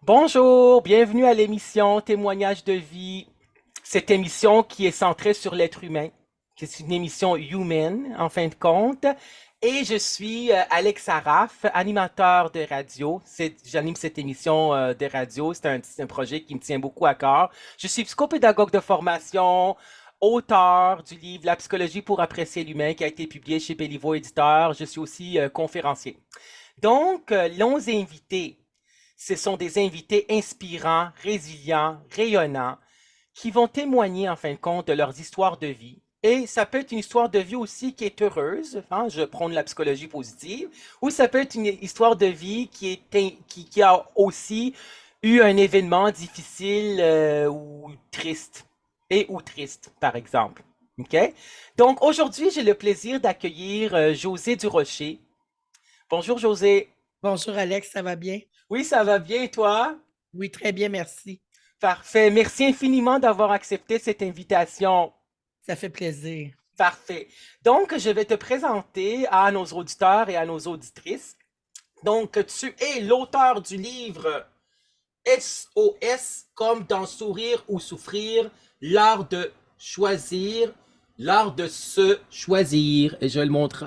Bonjour, bienvenue à l'émission Témoignages de vie. Cette émission qui est centrée sur l'être humain, qui est une émission human en fin de compte. Et je suis Alex Araf, animateur de radio. J'anime cette émission de radio. C'est un projet qui me tient beaucoup à cœur. Je suis psychopédagogue de formation, auteur du livre La psychologie pour apprécier l'humain qui a été publié chez Béliveau Éditeur. Je suis aussi conférencier. Donc, nos invités, ce sont des invités inspirants, résilients, rayonnants, qui vont témoigner en fin de compte de leurs histoires de vie. Et ça peut être une histoire de vie aussi qui est heureuse, hein, je prône la psychologie positive, ou ça peut être une histoire de vie qui a aussi eu un événement difficile ou triste, et ou triste, par exemple. OK? Donc aujourd'hui, j'ai le plaisir d'accueillir José Durocher. Bonjour José. Bonjour Alex, ça va bien? Oui, ça va bien, toi? Oui, très bien, merci. Parfait. Merci infiniment d'avoir accepté cette invitation. Ça fait plaisir. Parfait. Donc, je vais te présenter à nos auditeurs et à nos auditrices. Donc, tu es l'auteur du livre SOS comme dans Sourire ou Souffrir, l'art de choisir, l'art de se choisir. Et je le montre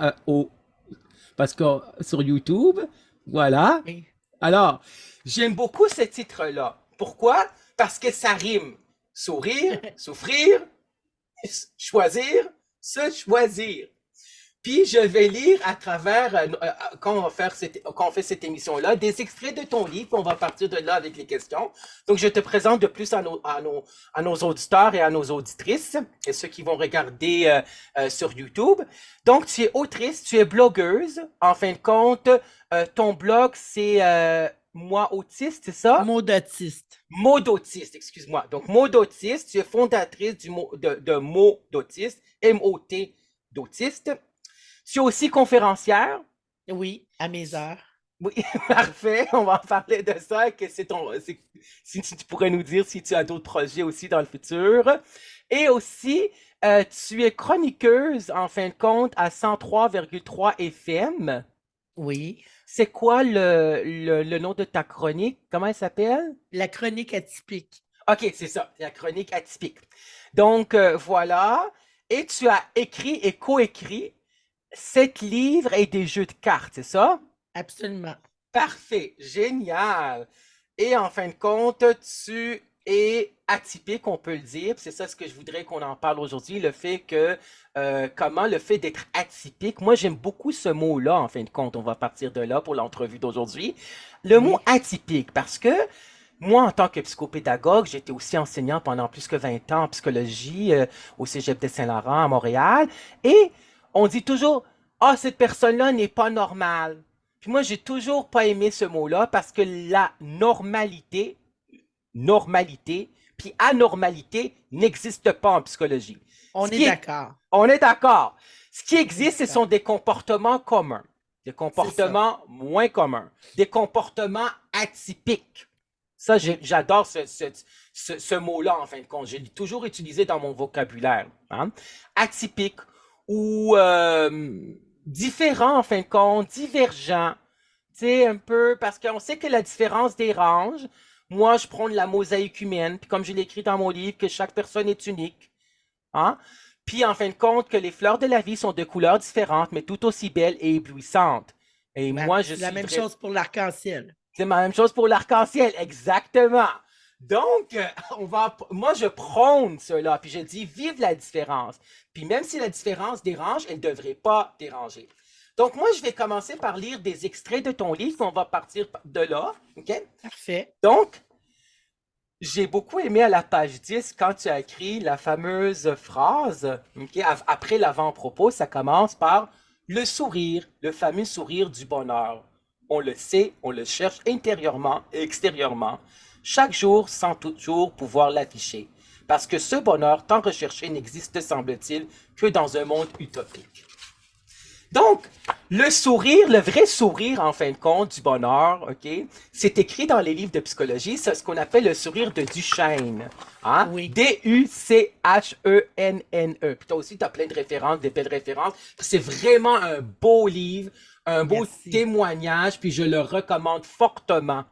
parce que sur YouTube, voilà. Oui. Alors, j'aime beaucoup ce titre-là. Pourquoi? Parce que ça rime. Sourire, souffrir, choisir, se choisir. Puis je vais lire à travers, quand on fait cette émission-là, des extraits de ton livre, puis on va partir de là avec les questions. Donc, je te présente de plus à nos auditeurs et à nos auditrices, et ceux qui vont regarder sur YouTube. Donc, tu es autrice, tu es blogueuse. En fin de compte, ton blog, c'est Moi Autiste, c'est ça? Mot d'autiste. Mot d'autiste, excuse-moi. Donc, Mot d'autiste, tu es fondatrice de Mot d'autiste, M-O-T d'autiste. Tu es aussi conférencière. Oui, à mes heures. Oui, parfait. On va en parler de ça. Si tu pourrais nous dire si tu as d'autres projets aussi dans le futur. Et aussi, tu es chroniqueuse, en fin de compte, à 103,3 FM. Oui. C'est quoi le nom de ta chronique? Comment elle s'appelle? La chronique atypique. OK, c'est ça, la chronique atypique. Donc, voilà. Et tu as écrit et coécrit 7 livres et des jeux de cartes, c'est ça? Absolument. Parfait, génial. Et en fin de compte, tu es atypique, on peut le dire. C'est ça ce que je voudrais qu'on en parle aujourd'hui, le fait que, comment le fait d'être atypique. Moi, j'aime beaucoup ce mot-là, en fin de compte. On va partir de là pour l'entrevue d'aujourd'hui. Le mot Oui. atypique, parce que moi, en tant que psychopédagogue, j'étais aussi enseignant pendant plus que 20 ans en psychologie au Cégep de Saint-Laurent à Montréal. Et on dit toujours, ah, cette personne-là n'est pas normale. Puis moi, j'ai toujours pas aimé ce mot-là parce que la normalité, puis anormalité n'existe pas en psychologie. On Ce est qui est, d'accord. on est d'accord. Ce qui On est existe, ce d'accord. sont des comportements communs, des C'est ça. comportements moins communs, des comportements atypiques. Ça, Oui. j'adore ce mot-là, en fin de compte. Je l'ai toujours utilisé dans mon vocabulaire. Hein. Atypique ou différent, en fin de compte, divergent. Tu sais, un peu, parce qu'on sait que la différence dérange. Moi, je prône la mosaïque humaine, puis comme je l'ai écrit dans mon livre, que chaque personne est unique. Hein? Puis, en fin de compte, que les fleurs de la vie sont de couleurs différentes, mais tout aussi belles et éblouissantes. Et moi, je C'est la suis même vrai. chose pour l'arc-en-ciel. C'est la même chose pour l'arc-en-ciel, exactement. Donc, moi, je prône cela, puis je dis, vive la différence. Puis même si la différence dérange, elle ne devrait pas déranger. Donc, moi, je vais commencer par lire des extraits de ton livre, puis on va partir de là, OK? Parfait. Donc, j'ai beaucoup aimé à la page 10 quand tu as écrit la fameuse phrase, OK? Après l'avant-propos, ça commence par le sourire, le fameux sourire du bonheur. On le sait, on le cherche intérieurement et extérieurement, chaque jour sans toujours pouvoir l'afficher. Parce que ce bonheur tant recherché n'existe, semble-t-il, que dans un monde utopique. Donc, le sourire, le vrai sourire, en fin de compte, du bonheur, OK, c'est écrit dans les livres de psychologie, c'est ce qu'on appelle le sourire de Duchesne. Hein? Oui. D-U-C-H-E-N-N-E. Puis toi aussi, tu as plein de références, des belles références. C'est vraiment un beau livre, un beau Merci. témoignage, puis je le recommande fortement.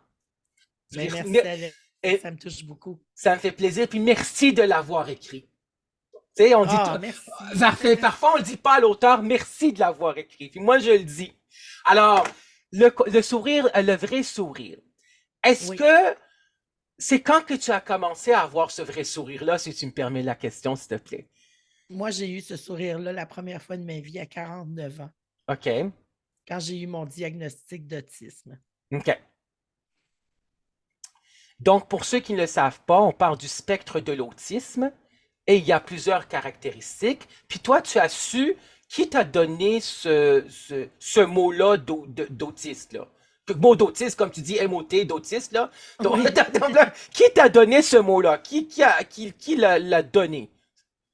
Ben, Mais- merci, Alex. et Ça me touche beaucoup. ça me fait plaisir, puis merci de l'avoir écrit. Tu sais, on dit Ah, merci. parfois on ne dit pas à l'auteur merci de l'avoir écrit. Puis moi je le dis. Alors, le sourire, le vrai sourire. Est-ce Oui. que c'est quand que tu as commencé à avoir ce vrai sourire-là, si tu me permets la question, s'il te plaît? Moi, j'ai eu ce sourire-là la première fois de ma vie à 49 ans, OK. quand j'ai eu mon diagnostic d'autisme. OK. Donc, pour ceux qui ne le savent pas, on parle du spectre de l'autisme et il y a plusieurs caractéristiques. Puis toi, tu as su qui t'a donné ce mot-là d'autiste, là. Le mot d'autiste, comme tu dis, MOT, d'autiste, là. Donc, Oui. qui t'a donné ce mot-là? Qui l'a donné?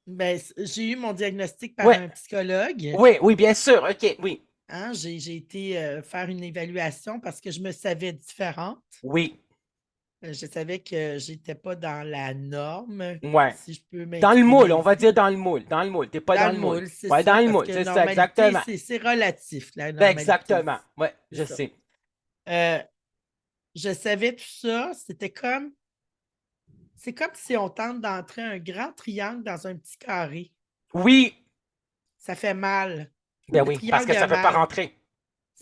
Ben, j'ai eu mon diagnostic par Ouais, un psychologue. oui, oui, bien sûr. OK, oui, Hein, j'ai été faire une évaluation parce que je me savais différente. oui, Je savais que j'étais pas dans la norme, ouais. si je peux Dans le moule, m'exprimer on va ainsi. dire dans le moule, dans le moule. T'es pas Dans dans le le moule. moule, c'est Ouais, dans ça, le parce moule, que c'est ça, normalité, exactement. c'est relatif, la Ben, normalité. exactement. Ouais, C'est je ça. sais. Euh, je savais tout ça, c'est comme si on tente d'entrer un grand triangle dans un petit carré. Oui, Ça fait mal. ben Le oui, parce triangle que a ça ne veut pas mal, rentrer. Ben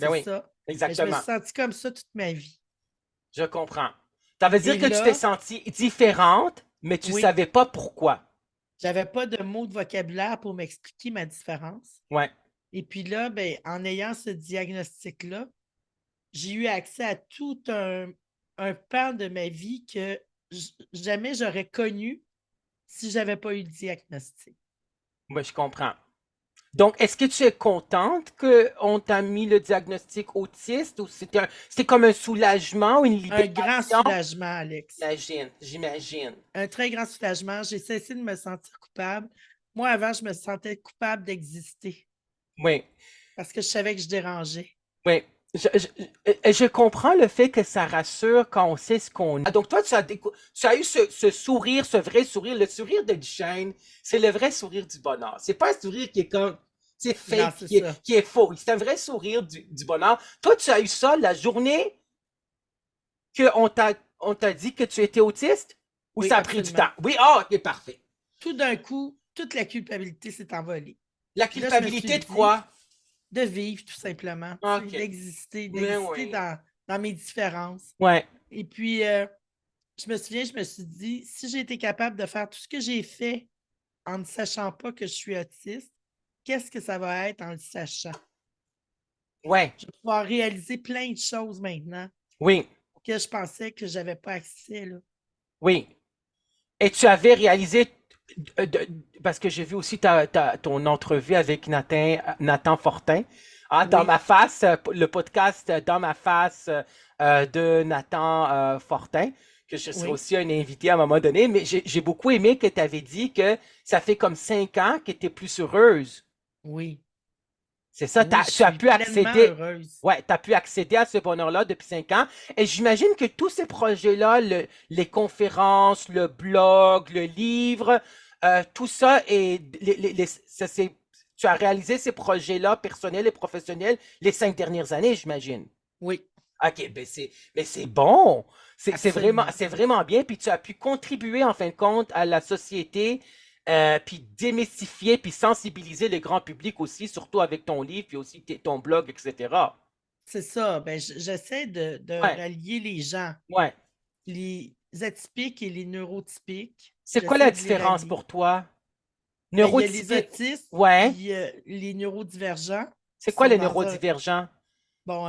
c'est oui, ça. Mais je me suis exactement. sentie comme ça toute ma vie. Je comprends. Ça veut dire Et que tu t'es là, sentie différente, mais tu oui, savais pas pourquoi. j'avais pas de mots de vocabulaire pour m'expliquer ma différence. Ouais, Et puis là, ben, en ayant ce diagnostic-là, j'ai eu accès à tout un pan de ma vie que jamais j'aurais connu si j'avais pas eu le diagnostic. moi je comprends. Donc, est-ce que tu es contente qu'on t'a mis le diagnostic autiste ou c'était comme un soulagement ou une Un grand libération? soulagement, Alex. J'imagine. Un très grand soulagement. J'ai cessé de me sentir coupable. Moi, avant, je me sentais coupable d'exister Oui. parce que je savais que je dérangeais. Oui, je comprends le fait que ça rassure quand on sait ce qu'on a. Donc, toi, tu as eu ce sourire, ce vrai sourire. Le sourire de Duchesne, c'est le vrai sourire du bonheur. C'est pas un sourire qui est comme, c'est Non, fake, c'est ça. qui est faux. C'est un vrai sourire du bonheur. Toi, tu as eu ça la journée on t'a dit que tu étais autiste? Ou Oui, ça a pris du absolument. temps? Oui, ah, ok, parfait. Tout d'un coup, toute la culpabilité s'est envolée. La Puis là, je me suis culpabilité de dit quoi? de vivre tout simplement, Ok. d'exister, Mais d'exister oui. dans mes différences. Ouais, Et puis, je me souviens, je me suis dit, si j'ai été capable de faire tout ce que j'ai fait en ne sachant pas que je suis autiste, qu'est-ce que ça va être en le sachant? ouais, Je vais pouvoir réaliser plein de choses maintenant oui, auxquelles je pensais que je n'avais pas accès. Là. oui. Et tu avais réalisé, parce que j'ai vu aussi ton entrevue avec Nathan Fortin, hein, dans Oui, ma face, le podcast Dans ma face de Nathan Fortin, que je serai oui, aussi un invité à un moment donné, mais j'ai beaucoup aimé que tu avais dit que ça fait comme 5 ans que tu es plus heureuse. oui, C'est ça, oui, je tu as suis pu pleinement accéder, heureuse. ouais, tu as pu accéder à ce bonheur-là depuis 5 ans. Et j'imagine que tous ces projets-là, les conférences, le blog, le livre, tout ça, tu as réalisé ces projets-là personnels et professionnels les 5 dernières années, j'imagine. Oui, OK, mais c'est bon. absolument. C'est vraiment bien. Puis tu as pu contribuer, en fin de compte, à la société, puis démystifier, puis sensibiliser le grand public aussi, surtout avec ton livre, puis aussi ton blog, etc. C'est ça. Ben, j'essaie de Ouais, rallier les gens, ouais. les atypiques et les neurotypiques. C'est quoi la J'essaie de les différence rallier. pour toi? Ben, il y a les Neurotypique, autistes ouais. puis les neurodivergents C'est qui quoi sont les dans un neurodivergents? bon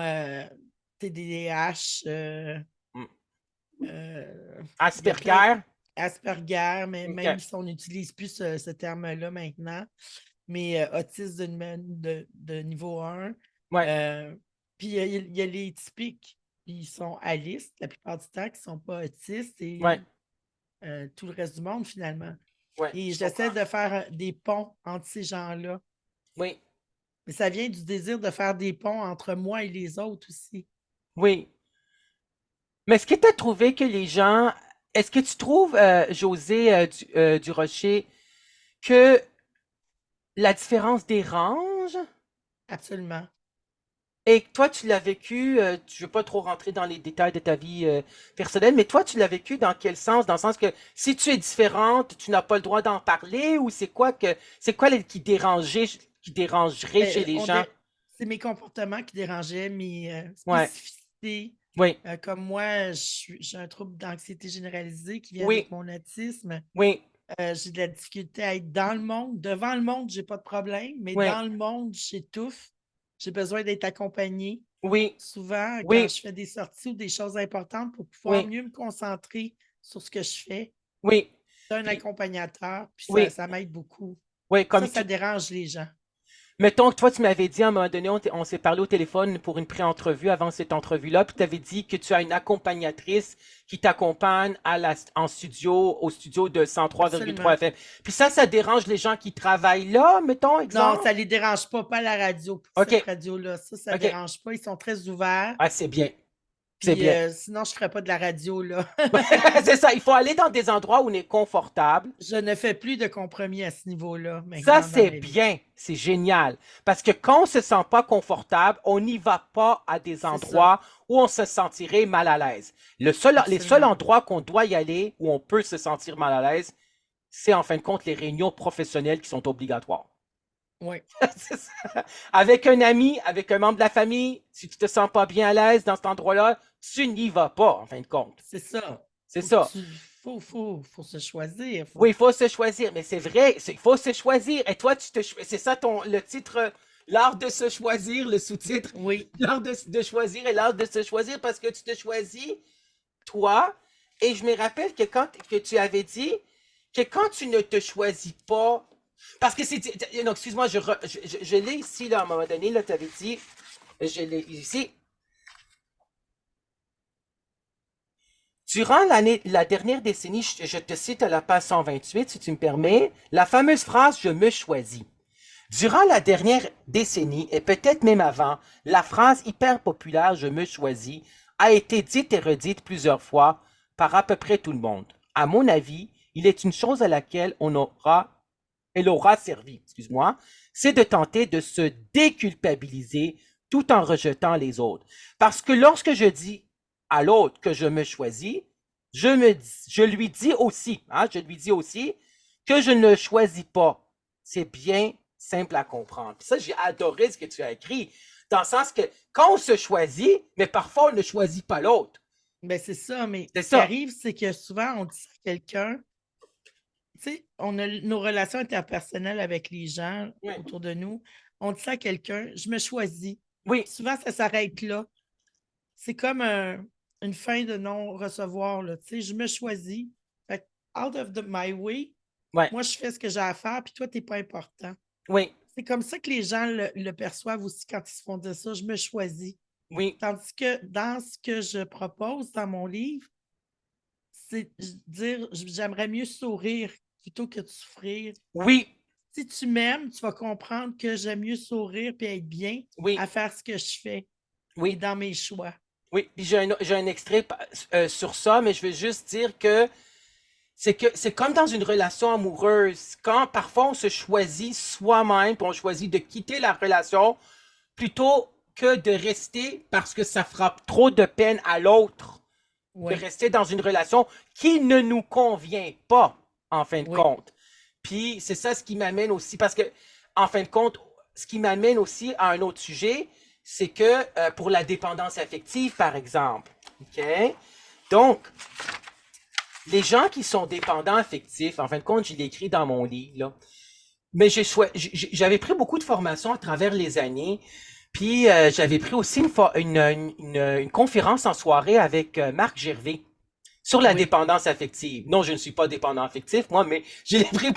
TDAH, Hmm. il y a plein Asperger? Asperger, mais même OK. si on n'utilise plus ce terme-là maintenant, mais autisme de niveau 1. Ouais, Euh, puis il y a les typiques, ils sont alistes la plupart du temps, qui ne sont pas autistes ouais, et tout le reste du monde finalement. ouais, Et je j'essaie comprends. de faire des ponts entre ces gens-là. Oui, Mais ça vient du désir de faire des ponts entre moi et les autres aussi. oui. Mais est-ce que tu as trouvé que les gens, est-ce que tu trouves, José du Rocher, que la différence dérange? Absolument. Et toi, tu l'as vécu, je veux pas trop rentrer dans les détails de ta vie personnelle, mais toi, tu l'as vécu dans quel sens? Dans le sens que si tu es différente, tu n'as pas le droit d'en parler ou c'est quoi qui dérangerait chez Ben, les gens? c'est mes comportements qui dérangeaient, mes Ouais, spécificités. oui, Comme moi, j'ai un trouble d'anxiété généralisée qui vient oui, avec mon autisme. oui, J'ai de la difficulté à être dans le monde. Devant le monde, j'ai pas de problème, mais oui, dans le monde, j'étouffe. J'ai besoin d'être accompagnée. oui, Souvent, quand oui, je fais des sorties ou des choses importantes pour pouvoir oui, mieux me concentrer sur ce que je fais, oui, j'ai un puis, accompagnateur, puis oui, ça m'aide beaucoup. oui, Ça dérange les gens. mettons que toi, tu m'avais dit à un moment donné, on s'est parlé au téléphone pour une pré-entrevue avant cette entrevue-là, puis tu avais dit que tu as une accompagnatrice qui t'accompagne en studio, au studio de 103,3 Absolument. FM. Puis ça dérange les gens qui travaillent là, mettons, Non, exemple? ça ne les dérange pas la radio, pour OK, cette radio-là. Ça ne OK. dérange pas. Ils sont très ouverts. Ah, c'est bien, c'est Puis bien. sinon, je ne ferais pas de la radio, là. C'est ça, il faut aller dans des endroits où on est confortable. Je ne fais plus de compromis à ce niveau-là Ça, maintenant dans c'est ma vie. bien, c'est génial. Parce que quand on se sent pas confortable, on n'y va pas à des C'est ça, endroits où on se sentirait mal à l'aise. Les seuls absolument. endroits qu'on doit y aller, où on peut se sentir mal à l'aise, c'est en fin de compte les réunions professionnelles qui sont obligatoires. Oui, C'est ça. Avec un ami, avec un membre de la famille, si tu te sens pas bien à l'aise dans cet endroit-là, tu n'y vas pas, en fin de compte. c'est ça. C'est Faut que ça. tu faut se choisir. Oui, il faut se choisir, mais c'est vrai, il faut se choisir. Et toi, c'est ça le titre, l'art de se choisir, le sous-titre, Oui, l'art de choisir et l'art de se choisir parce que tu te choisis, toi. Et je me rappelle que tu avais dit que quand tu ne te choisis pas, parce que non, excuse-moi, je l'ai ici, là, à un moment donné, là, tu avais dit, je l'ai ici, durant la dernière décennie, je te cite à la page 128, si tu me oui, permets, la fameuse phrase "je me choisis". Durant la dernière décennie, et peut-être même avant, la phrase hyper populaire "je me choisis" a été dite et redite plusieurs fois par à peu près tout le monde. À mon avis, il est une chose à laquelle elle aura servi, excuse-moi, c'est de tenter de se déculpabiliser tout en rejetant les autres. Parce que lorsque je dis à l'autre que je me choisis, je lui dis aussi, hein, je lui dis aussi que je ne choisis pas. C'est bien simple à comprendre. Puis ça, j'ai adoré ce que tu as écrit, dans le sens que quand on se choisit, mais parfois on ne choisit pas l'autre. ben c'est ça. Mais C'est ce qui ça. arrive, c'est que souvent, on dit ça à quelqu'un, tu sais, on a nos relations interpersonnelles avec les gens Oui, autour de nous. On dit ça à quelqu'un, je me choisis. oui, Souvent, ça s'arrête là. C'est comme une fin de non-recevoir, là. Tu sais, je me choisis. Fait que, out of my way, ouais, moi, je fais ce que j'ai à faire, puis toi, tu n'es pas important. oui, C'est comme ça que les gens le perçoivent aussi quand ils se font dire ça, je me choisis. oui, Tandis que dans ce que je propose dans mon livre, c'est dire j'aimerais mieux sourire plutôt que de souffrir. oui, Si tu m'aimes, tu vas comprendre que j'aime mieux sourire et être bien oui, à faire ce que je fais et oui. dans mes choix. Oui, puis j'ai un extrait sur ça, mais je veux juste dire que c'est comme dans une relation amoureuse. Quand parfois on se choisit soi-même, puis on choisit de quitter la relation plutôt que de rester parce que ça fera trop de peine à l'autre, de Oui, rester dans une relation qui ne nous convient pas, en fin de oui, compte. Puis c'est ça ce qui m'amène aussi, parce que, en fin de compte, ce qui m'amène aussi à un autre sujet, c'est que pour la dépendance affective, par exemple, OK? Donc, les gens qui sont dépendants affectifs, en fin de compte, je l'ai écrit dans mon livre, là, mais j'avais pris beaucoup de formations à travers les années, puis j'avais pris aussi une conférence en soirée avec Marc Gervais sur la oui. dépendance affective. Non, je ne suis pas dépendant affectif, moi, mais je l'ai pris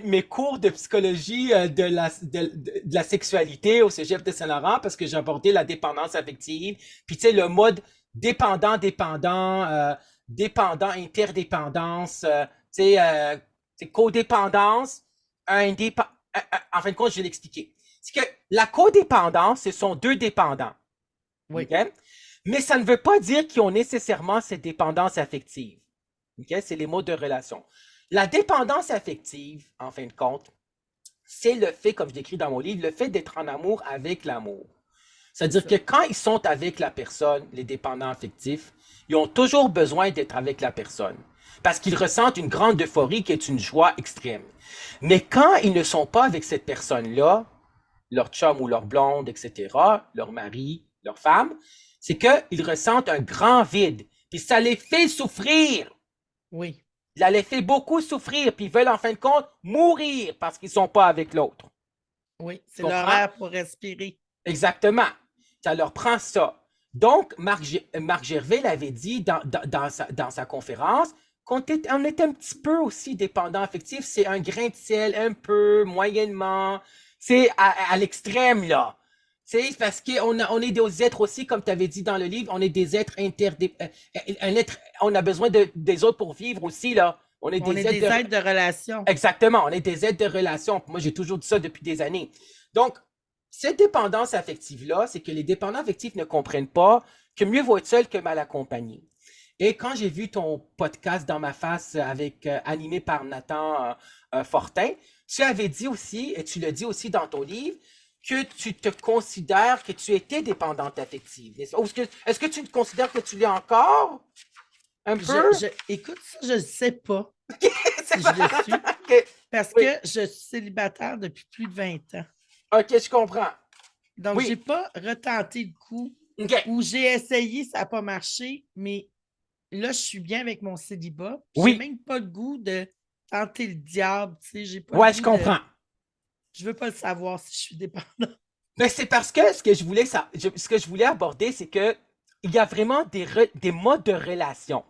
mes cours de psychologie de la sexualité au Cégep de Saint-Laurent parce que j'abordais la dépendance affective. Puis, tu sais, le mode dépendant, interdépendance, tu sais, codépendance, en fin de compte, je vais l'expliquer. C'est que la codépendance, ce sont deux dépendants. Oui, OK? Mais ça ne veut pas dire qu'ils ont nécessairement cette dépendance affective. OK? C'est les mots de relation. La dépendance affective, en fin de compte, c'est le fait, comme je décris dans mon livre, le fait d'être en amour avec l'amour. C'est C'est-à-dire ça. que quand ils sont avec la personne, les dépendants affectifs, ils ont toujours besoin d'être avec la personne. Parce qu'ils ressentent une grande euphorie qui est une joie extrême. Mais quand ils ne sont pas avec cette personne-là, leur chum ou leur blonde, etc., leur mari, leur femme, c'est qu'ils ressentent un grand vide. Puis ça les fait souffrir. Oui, Ça les fait beaucoup souffrir. Puis ils veulent en fin de compte mourir parce qu'ils ne sont pas avec l'autre. oui. Tu C'est comprends? l'horaire pour respirer. Exactement. Ça leur prend ça. Donc, Marc Gervais l'avait dit dans sa conférence qu'on était, on est un petit peu aussi dépendant affectif. C'est un grain de sel, un peu, moyennement. C'est à l'extrême, là. C'est parce on est des êtres aussi, comme tu avais dit dans le livre, on est des êtres un être, on a besoin des autres pour vivre aussi, là. On est On est des êtres des de, êtres de relation. exactement, on est des êtres de relation. Moi, j'ai toujours dit ça depuis des années. Donc, cette dépendance affective-là, c'est que les dépendants affectifs ne comprennent pas que mieux vaut être seul que mal accompagné. Et quand j'ai vu ton podcast dans ma face avec animé par Nathan Fortin, tu avais dit aussi, et tu le dis aussi dans ton livre, que tu te considères que tu étais dépendante affective. Est-ce que tu te considères que tu l'es encore? Un peu? Écoute, ça, je ne sais pas C'est si je pas- le suis Ok, parce oui, que je suis célibataire depuis plus de 20 ans. ok, je comprends. Donc, je n'ai Oui, pas retenté le coup ok, où j'ai essayé, ça n'a pas marché, mais là, je suis bien avec mon célibat. J'ai oui, même pas le goût de tenter le diable, tu sais, j'ai pas le ouais, je goût de. comprends. Je veux pas le savoir si je suis dépendante. Mais c'est parce que ce que je voulais aborder, c'est que il y a vraiment des modes de relation.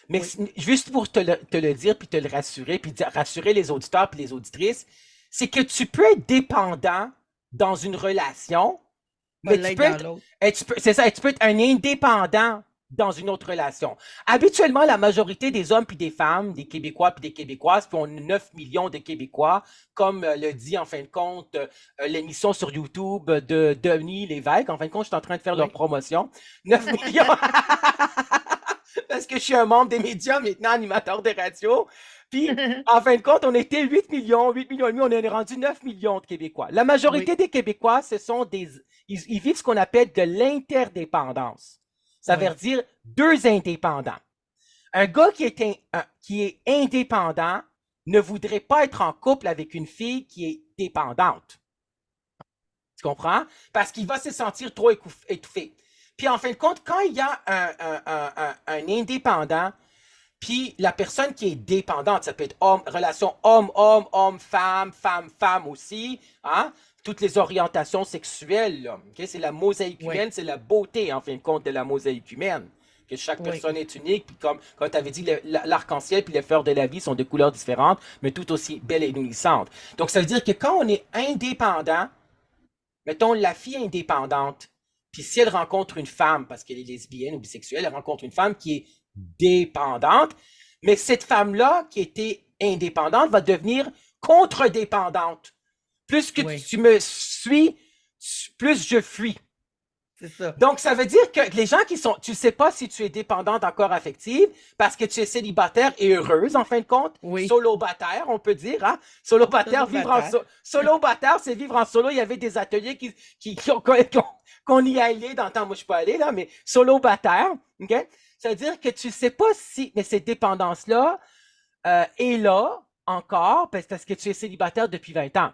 Mais Oui, juste pour te le dire, puis te le rassurer, puis rassurer les auditeurs puis les auditrices, c'est que tu peux être dépendant dans une relation, pas mais tu l'être peux dans être, l'autre. c'est ça, tu peux être un indépendant dans une autre relation. Habituellement, la majorité des hommes puis des femmes, des Québécois puis des Québécoises, puis on a 9 millions de Québécois, comme le dit en fin de compte l'émission sur YouTube de Denis Lévesque. En fin de compte, je suis en train de faire leur Oui. promotion. 9 millions, parce que je suis un membre des médias maintenant, animateur de radio. Puis, en fin de compte, on était 8 millions et demi, on est rendu 9 millions de Québécois. La Oui, majorité des Québécois, ils vivent ce qu'on appelle de l'interdépendance. Ça veut oui, dire deux indépendants. Un gars qui est indépendant ne voudrait pas être en couple avec une fille qui est dépendante. Tu comprends? Parce qu'il va se sentir trop étouffé. Puis en fin de compte, quand il y a un indépendant, puis la personne qui est dépendante, ça peut être relation homme-homme, homme-femme, femme-femme aussi, hein? Toutes les orientations sexuelles, là, okay? C'est la mosaïque oui, humaine, c'est la beauté, en fin de compte, de la mosaïque humaine. Que chaque oui, personne est unique, puis comme tu avais dit, l'arc-en-ciel puis les fleurs de la vie sont de couleurs différentes, mais tout aussi belles et nourrissantes. Donc, ça veut dire que quand on est indépendant, mettons la fille indépendante, puis si elle rencontre une femme, parce qu'elle est lesbienne ou bisexuelle, elle rencontre une femme qui est dépendante, mais cette femme-là, qui était indépendante, va devenir contre-dépendante. Plus que oui. tu me suis, plus je fuis. C'est ça. Donc, ça veut dire que les gens qui sont, tu sais pas si tu es dépendante encore affective parce que tu es célibataire et heureuse, en fin de compte. Oui. Solobataire, on peut dire, hein. Solobataire, Célibataire. solobataire, c'est vivre en solo. Il y avait des ateliers qu'on y allait dans le temps. Moi, je suis pas allé, là, mais solobataire, OK? Ça veut dire que tu sais pas si, mais cette dépendance-là, est là encore parce que tu es célibataire depuis 20 ans.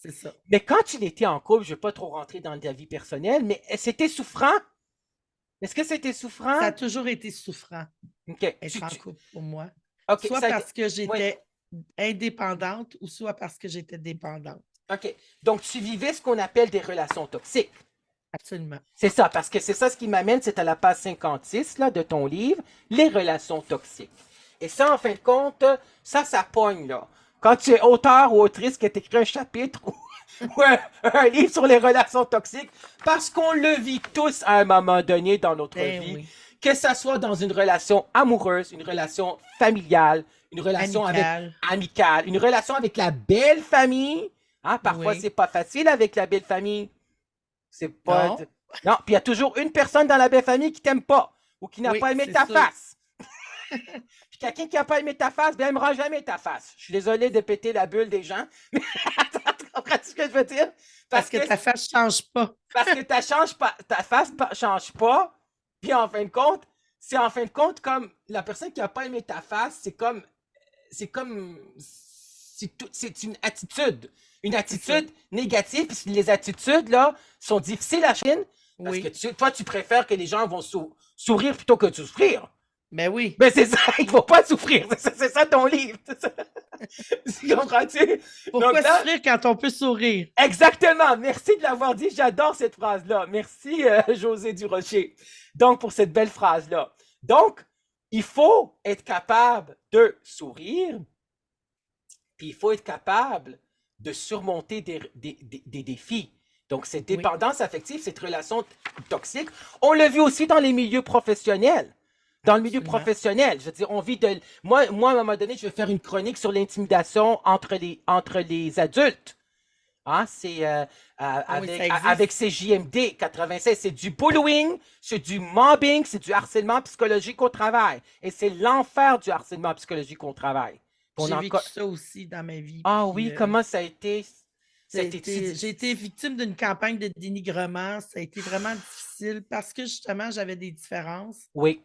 C'est ça. Mais quand tu l'étais en couple, je ne vais pas trop rentrer dans ta vie personnelle, mais c'était souffrant. Est-ce que c'était Ça souffrant? a toujours été souffrant, OK. être en couple pour moi. OK, Soit ça a été. parce que Oui, j'étais indépendante ou soit parce que j'étais dépendante. OK. Donc, tu vivais ce qu'on appelle des relations toxiques. Absolument. C'est ça, parce que c'est ça ce qui m'amène, c'est à la page 56 là, de ton livre, les relations toxiques. Et ça, en fin de compte, ça pogne, là. Quand tu es auteur ou autrice qui a écrit un chapitre ou un livre sur les relations toxiques, parce qu'on le vit tous à un moment donné dans notre Ben vie, oui. que ça soit dans une relation amoureuse, une relation familiale, une relation Amical. amicale, une relation avec la belle famille. Hein, parfois, Oui. c'est pas facile avec la belle famille. C'est pas. Non? Non, puis il y a toujours une personne dans la belle famille qui t'aime pas ou qui n'a Oui, pas aimé c'est ta sûr. face. Puis quelqu'un qui n'a pas aimé ta face, ben, n'aimera jamais ta face. Je suis désolé de péter la bulle des gens. Comprends-tu ce que je veux dire? Parce que ta face ne change pas. Parce que ta face change pas, puis en fin de compte, c'est en fin de compte comme la personne qui a pas aimé ta face, c'est une C'est ça. attitude négative, puis les attitudes là sont difficiles à changer parce que Oui. toi tu préfères que les gens vont sourire plutôt que de souffrir. Ben oui. Mais c'est ça, il faut pas souffrir, c'est ça ton livre. Tu comprends-tu? Donc Pourquoi là, souffrir quand on peut sourire? exactement. Merci de l'avoir dit. J'adore cette phrase-là. Merci, José Durocher. Donc, pour cette belle phrase-là. Donc, il faut être capable de sourire, puis il faut être capable de surmonter des défis. Donc, cette Oui, dépendance affective, cette relation toxique, on l'a vu aussi dans les milieux professionnels. Dans le milieu absolument. professionnel, je veux dire, on vit de... Moi, à un moment donné, je vais faire une chronique sur l'intimidation entre les adultes. Hein, c'est Ah oui, ça avec existe. ces JMD 96, c'est du bullying, c'est du mobbing, c'est du harcèlement psychologique au travail. Et c'est l'enfer du harcèlement psychologique au travail. Puis on J'ai a vécu encore... ça aussi dans ma vie. Ah Puis oui, comment ça a été? Ça a été j'ai été victime d'une campagne de dénigrement. Ça a été vraiment difficile parce que justement, j'avais des différences. Oui,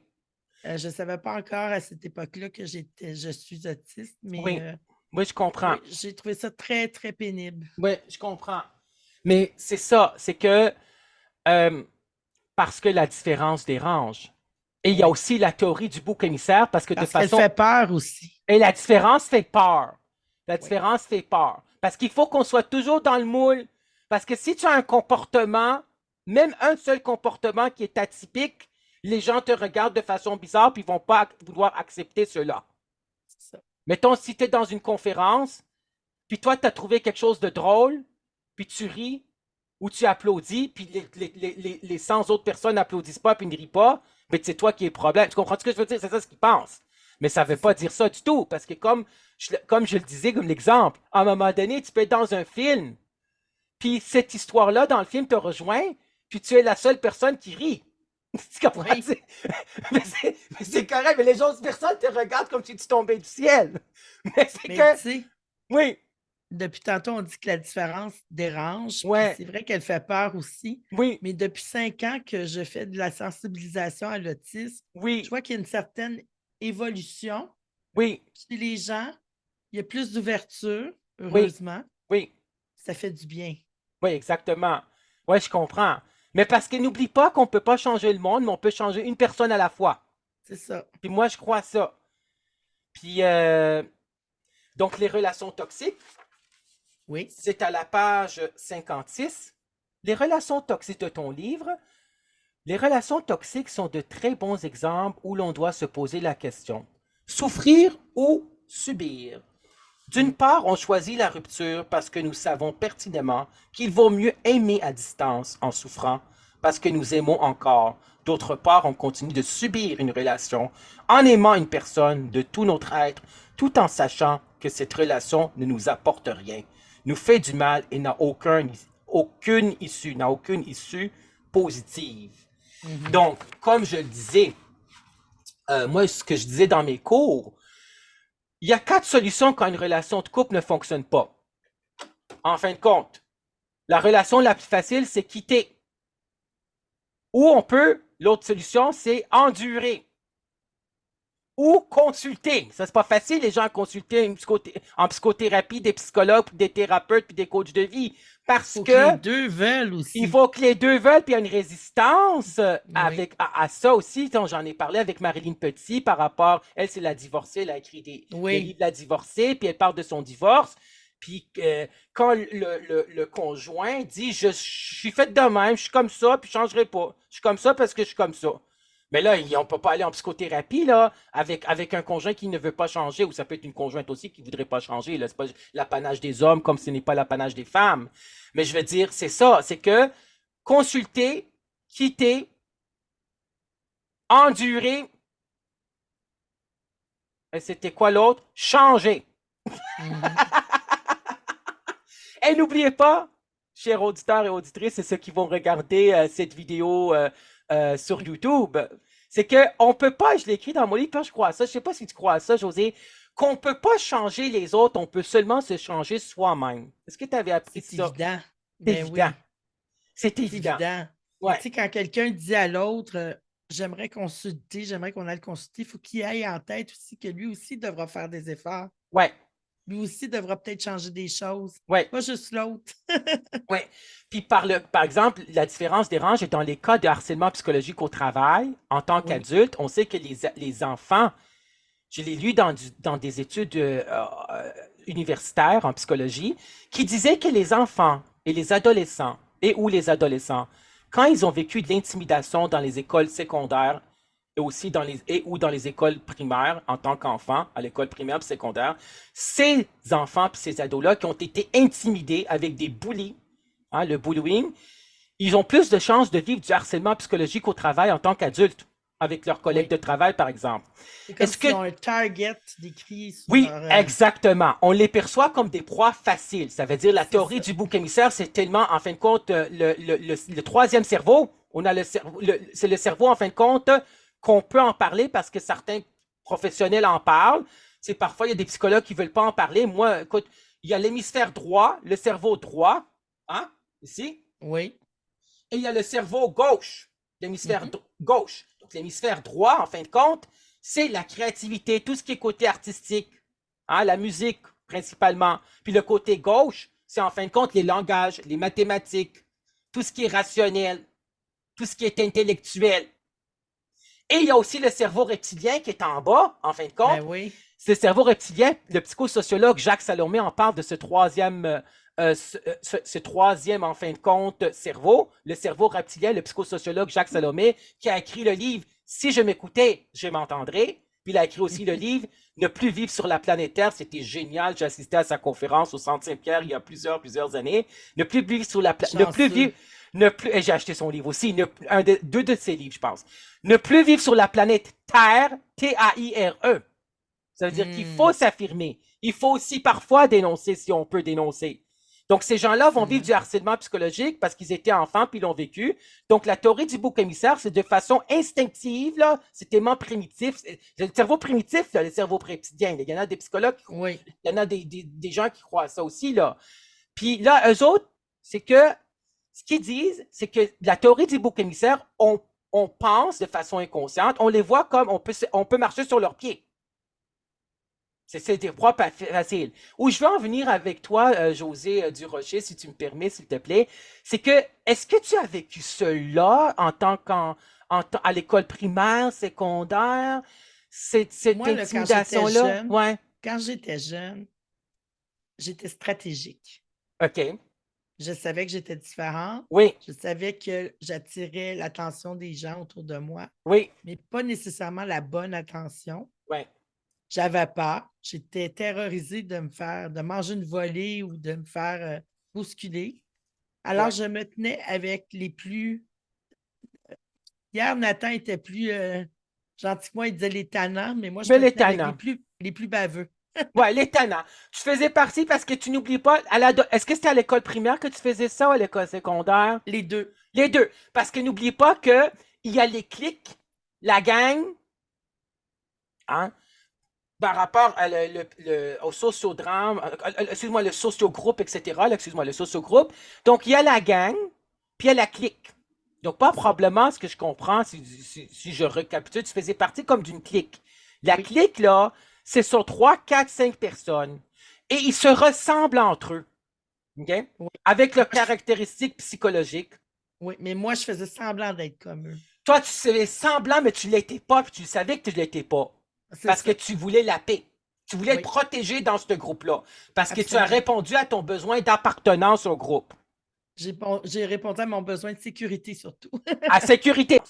Je ne savais pas encore à cette époque-là que je suis autiste, mais oui, oui, je comprends. oui, j'ai trouvé ça très, très pénible. Oui, je comprends. Mais c'est ça, c'est que euh, parce que la différence dérange. Et il y a Oui. aussi la théorie du bouc émissaire parce que de Parce qu'elle façon fait peur aussi. et la différence fait peur. La Oui, différence fait peur. Parce qu'il faut qu'on soit toujours dans le moule. Parce que si tu as un comportement, même un seul comportement qui est atypique, les gens te regardent de façon bizarre puis ils vont pas vouloir accepter cela. c'est ça. Mettons, si tu es dans une conférence, puis toi, tu as trouvé quelque chose de drôle, puis tu ris ou tu applaudis, puis les 100 autres personnes n'applaudissent pas puis ne rient pas, mais c'est toi qui es le problème. Tu comprends ce que je veux dire? C'est ça ce qu'ils pensent. Mais ça ne veut C'est pas ça. dire ça du tout, parce que comme je le disais comme l'exemple, à un moment donné, tu peux être dans un film, puis cette histoire-là dans le film te rejoint, puis tu es la seule personne qui rit. Tu comprends? Oui. Mais c'est correct, mais les autres personnes te regardent comme si tu tombais du ciel. Mais c'est Mais tu que, sais, oui, depuis tantôt, on dit que la différence dérange, puis ouais, c'est vrai qu'elle fait peur aussi. oui, Mais depuis 5 ans que je fais de la sensibilisation à l'autisme, je oui, vois qu'il y a une certaine évolution oui, chez les gens. Il y a plus d'ouverture, oui, heureusement. oui, Ça fait du bien. oui, exactement. Oui, je comprends. Mais parce que n'oublie pas qu'on ne peut pas changer le monde, mais on peut changer une personne à la fois. C'est ça. Puis moi, je crois ça. Puis, donc, les relations toxiques, Oui. c'est à la page 56. Les relations toxiques de ton livre. Les relations toxiques sont de très bons exemples où l'on doit se poser la question. Souffrir ou subir? D'une Mm. part, on choisit la rupture parce que nous savons pertinemment qu'il vaut mieux aimer à distance en souffrant parce que nous aimons encore. D'autre part, on continue de subir une relation en aimant une personne de tout notre être, tout en sachant que cette relation ne nous apporte rien, nous fait du mal et n'a aucune issue positive. Mhm. Donc, comme je le disais, moi, ce que je disais dans mes cours, il y a 4 solutions quand une relation de couple ne fonctionne pas. En fin de compte, la relation la plus facile, c'est quitter. Ou on peut, l'autre solution, c'est endurer. Ou consulter. Ça, c'est pas facile, les gens, à consulter en psychothérapie, des psychologues, des thérapeutes, puis des coachs de vie. Parce Faut que les que deux veulent il aussi. faut que les deux veulent, puis il y a une résistance Oui. à ça aussi. J'en ai parlé avec Marilyn Petit par rapport, elle, c'est la divorcée, elle a écrit le livre Oui. de la divorcée, puis elle parle de son divorce. Puis quand le conjoint dit, je suis fait de même, je suis comme ça, puis je ne changerai pas. Je suis comme ça parce que je suis comme ça. Mais là, on ne peut pas aller en psychothérapie là, avec un conjoint qui ne veut pas changer, ou ça peut être une conjointe aussi qui ne voudrait pas changer. Ce n'est pas l'apanage des hommes comme ce n'est pas l'apanage des femmes. Mais je veux dire, c'est ça, c'est que consulter, quitter, endurer, et c'était quoi l'autre? Changer. Mhm. Et n'oubliez pas, chers auditeurs et auditrices, c'est ceux qui vont regarder cette vidéo sur YouTube, c'est qu'on ne peut pas, je l'ai écrit dans mon livre, je crois à ça, je ne sais pas si tu crois à ça, José, qu'on ne peut pas changer les autres, on peut seulement se changer soi-même. Est-ce que tu avais appris C'est ça? évident. C'est Ben évident. oui, C'est c'est évident. évident. Mais tu Ouais, sais, quand quelqu'un dit à l'autre, j'aimerais consulter, j'aimerais qu'on aille consulter, il faut qu'il aille en tête aussi que lui aussi devra faire des efforts. ouais, Lui aussi devra peut-être changer des choses. ouais. Pas juste l'autre. Oui. Puis par exemple, la différence des ranges est dans les cas de harcèlement psychologique au travail. En tant Oui, qu'adulte, on sait que les enfants, je l'ai lu dans des études universitaires en psychologie, qui disaient que les enfants et les adolescents, et ou les adolescents, quand ils ont vécu de l'intimidation dans les écoles secondaires et aussi ou dans les écoles primaires en tant qu'enfants, à l'école primaire et secondaire, ces enfants et ces ados-là qui ont été intimidés avec des bullies, hein, le bullying, ils ont plus de chances de vivre du harcèlement psychologique au travail en tant qu'adultes, avec leurs collègues oui. de travail, par exemple. C'est comme Est-ce que s'ils ont un target décrit sur oui, leur. exactement. On les perçoit comme des proies faciles. Ça veut dire la C'est théorie ça. du bouc émissaire, c'est tellement, en fin de compte, le troisième cerveau. On a c'est le cerveau, en fin de compte, qu'on peut en parler parce que certains professionnels en parlent. C'est parfois, il y a des psychologues qui ne veulent pas en parler. Moi, écoute, il y a l'hémisphère droit, le cerveau droit, hein, ici, Oui. et il y a le cerveau gauche, l'hémisphère Mhm. gauche. Donc, l'hémisphère droit, en fin de compte, c'est la créativité, tout ce qui est côté artistique, hein, la musique principalement. Puis le côté gauche, c'est en fin de compte les langages, les mathématiques, tout ce qui est rationnel, tout ce qui est intellectuel. Et il y a aussi le cerveau reptilien qui est en bas, en fin de Ben compte. oui. Ce cerveau reptilien, le psychosociologue Jacques Salomé en parle de ce troisième, en fin de compte, cerveau, le cerveau reptilien, le psychosociologue Jacques Salomé, qui a écrit le livre Si je m'écoutais, je m'entendrais. Puis il a écrit aussi le livre Ne plus vivre sur la planète Terre. C'était génial. J'ai assisté à sa conférence au Centre Saint-Pierre il y a plusieurs années. Ne plus vivre sur la planète. Ne plus Chanceux. vivre. Ne plus, et j'ai acheté son livre aussi, deux de ses livres, je pense. Ne plus vivre sur la planète Terre, Taire. Ça veut dire qu'il faut Hmm. s'affirmer. Il faut aussi parfois dénoncer si on peut dénoncer. Donc, ces gens-là vont vivre Absolument. du harcèlement psychologique parce qu'ils étaient enfants puis l'ont vécu. Donc, la théorie du bouc émissaire, c'est de façon instinctive, là, c'est tellement primitif. Le cerveau primitif, là, le cerveau reptilien. Il y en a des psychologues, Oui. il y en a des gens qui croient à ça aussi, là. Puis là, eux autres, c'est que ce qu'ils disent, c'est que la théorie du bouc émissaire, on pense de façon inconsciente, on les voit comme on peut marcher sur leurs pieds. C'est des proies faciles. Où je veux en venir avec toi, José Durocher, si tu me permets, s'il te plaît, c'est que, est-ce que tu as vécu cela en tant à l'école primaire, secondaire, cette Moi, là, intimidation-là? Ouais. quand j'étais jeune, j'étais stratégique. OK. Je savais que j'étais différente. Oui. Je savais que j'attirais l'attention des gens autour de moi, Oui. mais pas nécessairement la bonne attention. Oui. J'avais peur. J'étais terrorisée de manger une volée ou de me faire bousculer. Alors, Oui. je me tenais avec les plus. Hier, Nathan était plus gentil que moi, il disait les tannants, mais moi, je Mais me les tenais avec tannants. les plus baveux. Ouais, les tannants. Tu faisais partie parce que tu n'oublies pas, est-ce que c'était à l'école primaire que tu faisais ça ou à l'école secondaire? Les deux. Les deux. Parce que n'oubliez pas que il y a les clics, la gang, hein, par rapport au sociodrame, excuse-moi, le sociogroupe, etc. Excuse-moi, le sociogroupe. Donc, il y a la gang, puis il y a la clique. Donc, pas C'est ça. probablement, ce que je comprends, si je récapitule, tu faisais partie comme d'une clique. La Oui, clique, là, c'est sur 3, 4, 5 personnes. Et ils se ressemblent entre eux. OK? oui. Avec Moi, leurs caractéristiques psychologiques. oui, mais moi, je faisais semblant d'être comme eux. Toi, tu faisais semblant, mais tu ne l'étais pas, puis tu savais que tu ne l'étais pas. C'est Parce que ça. tu voulais la paix. Tu voulais être Oui, protégé dans ce groupe-là. Parce que tu as absolument. répondu à ton besoin d'appartenance au groupe. J'ai répondu à mon besoin de sécurité surtout. À sécurité.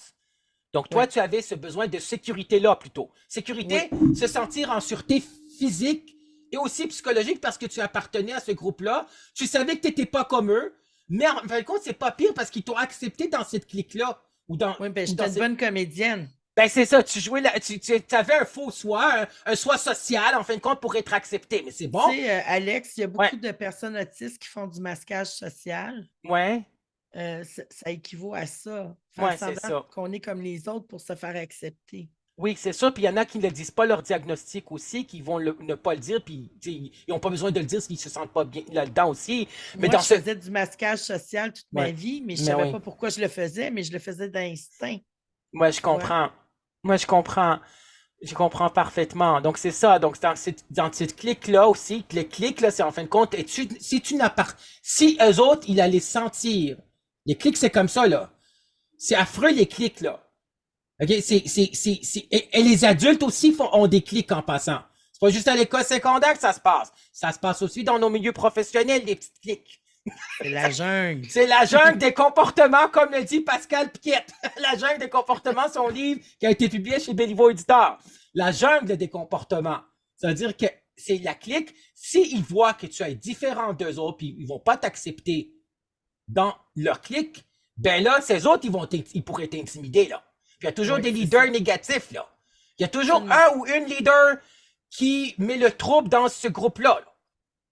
Donc, toi, Oui, tu avais ce besoin de sécurité-là plutôt. oui, Sécurité, se sentir en sûreté physique et aussi psychologique parce que tu appartenais à ce groupe-là. Tu savais que tu n'étais pas comme eux, mais en fin de compte, c'est pas pire parce qu'ils t'ont accepté dans cette clique-là. oui, ben, Ou j'étais dans une cette... bonne comédienne. Ben, c'est ça, tu jouais tu avais un faux soi, un soi social, en fin de compte, pour être accepté. Mais c'est Tu bon. sais, Alex, il y a Ouais, beaucoup de personnes autistes qui font du masquage social. ouais, Ça équivaut à ça, faire ouais, c'est semblant ça. qu'on est comme les autres pour se faire accepter. Oui, c'est sûr. Puis il y en a qui ne disent pas leur diagnostic aussi, qui vont ne pas le dire, puis ils n'ont pas besoin de le dire s'ils ne se sentent pas bien là-dedans aussi. Mais Moi, dans je ce... faisais du masquage social toute ma Ouais, vie, mais je ne mais savais oui. pas pourquoi je le faisais, mais je le faisais d'instinct, Moi, je tu vois. comprends. Moi, je comprends. Je comprends parfaitement. Donc, c'est ça. Donc, dans cette clique-là aussi, le clic, là, c'est en fin de compte, si tu n'as pas, si eux autres, ils allaient sentir, les clics, c'est comme ça, là. C'est affreux, les clics, là. OK? Et les adultes aussi ont des clics en passant. C'est pas juste à l'école secondaire que ça se passe. Ça se passe aussi dans nos milieux professionnels, les petites clics. C'est la jungle. C'est la jungle des comportements, comme le dit Pascal Piquette. La jungle des comportements, son livre qui a été publié chez Béliveau Éditeur. La jungle des comportements. Ça veut dire que c'est la clique. S'ils voient que tu es différent d'eux autres, puis ils vont pas t'accepter dans leur clique, ben là, ces autres, ils pourraient t'intimider, là. Puis il y a toujours Oui, des c'est leaders ça. négatifs, là. Il y a toujours Absolument. un ou une leader qui met le trouble dans ce groupe-là, là.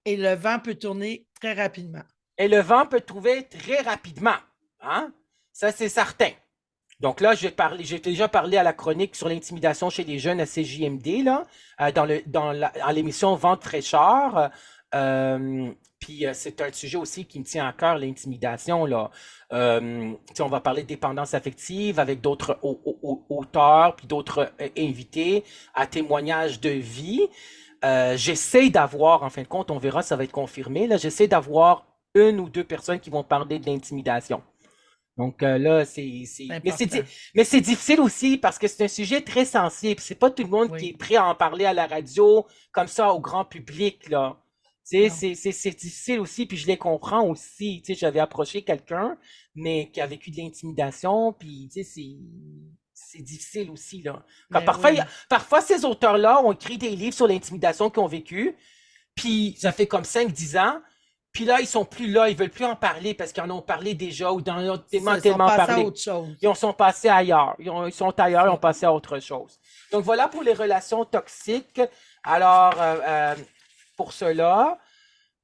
Et le vent peut tourner très rapidement. Et le vent peut trouver très rapidement. Hein? Ça, c'est certain. Donc là, j'ai déjà parlé à la chronique sur l'intimidation chez les jeunes à CJMD, là, dans l'émission Vente fraîcheur. Puis c'est un sujet aussi qui me tient à cœur, l'intimidation, là. On va parler de dépendance affective avec d'autres auteurs, puis d'autres invités à témoignages de vie. J'essaie d'avoir, en fin de compte, on verra, ça va être confirmé, là, j'essaie d'avoir une ou deux personnes qui vont parler de l'intimidation. Donc là, C'est c'est important. mais c'est difficile aussi parce que c'est un sujet très sensible. C'est pas tout le monde qui est Oui. prêt à en parler à la radio comme ça au grand public, là. Tu sais, Non. c'est difficile aussi, puis je les comprends aussi. Tu sais, j'avais approché quelqu'un, mais qui a vécu de l'intimidation, puis tu sais, c'est difficile aussi, là. Quand Mais oui. parfois, ces auteurs-là ont écrit des livres sur l'intimidation qu'ils ont vécu, puis ça fait comme 5 10 ans. Puis là, ils sont plus là, ils veulent plus en parler parce qu'ils en ont parlé déjà ou dans ont C'est ça, tellement, ils sont tellement passés à parlé. autre chose. Ils sont passés ailleurs. Ils sont ailleurs, ils ont Ça. passé à autre chose. Donc voilà pour les relations toxiques. Alors, pour cela,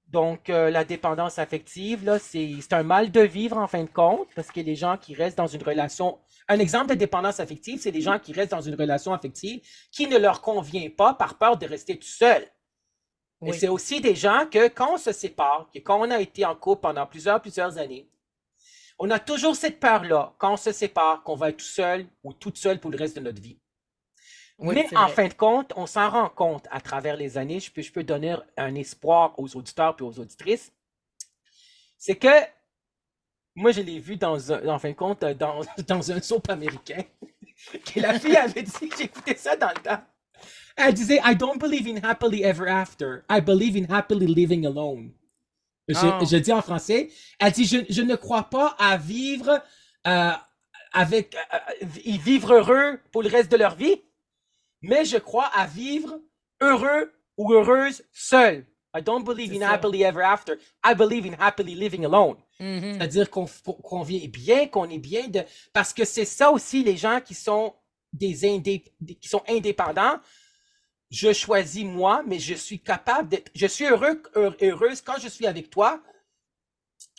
donc la dépendance affective, là, c'est un mal de vivre en fin de compte parce que les gens qui restent dans une relation. Un exemple de dépendance affective, c'est des gens qui restent dans une relation affective qui ne leur convient pas par peur de rester tout seul. Et Oui. c'est aussi des gens que quand on se sépare, que quand on a été en couple pendant plusieurs années, on a toujours cette peur-là, quand on se sépare, qu'on va être tout seul ou toute seule pour le reste de notre vie. Oui, Mais c'est en vrai. fin de compte, on s'en rend compte à travers les années. Je peux donner un espoir aux auditeurs et aux auditrices. C'est que moi, je l'ai vu en fin de compte dans un soap américain. Que la fille avait dit, j'écoutais ça dans le temps. Elle disait, I don't believe in happily ever after. I believe in happily living alone. Oh. Je dis en français, elle dit, je ne crois pas à vivre euh, vivre heureux pour le reste de leur vie, mais je crois à vivre heureux ou heureuse seule. I don't believe C'est in ça. happily ever after. I believe in happily living alone. Mhm. C'est-à-dire qu'on vit bien, qu'on est bien de. Parce que c'est ça aussi, les gens qui sont qui sont indépendants. Je choisis moi, mais je suis capable d'être. Je suis heureuse quand je suis avec toi,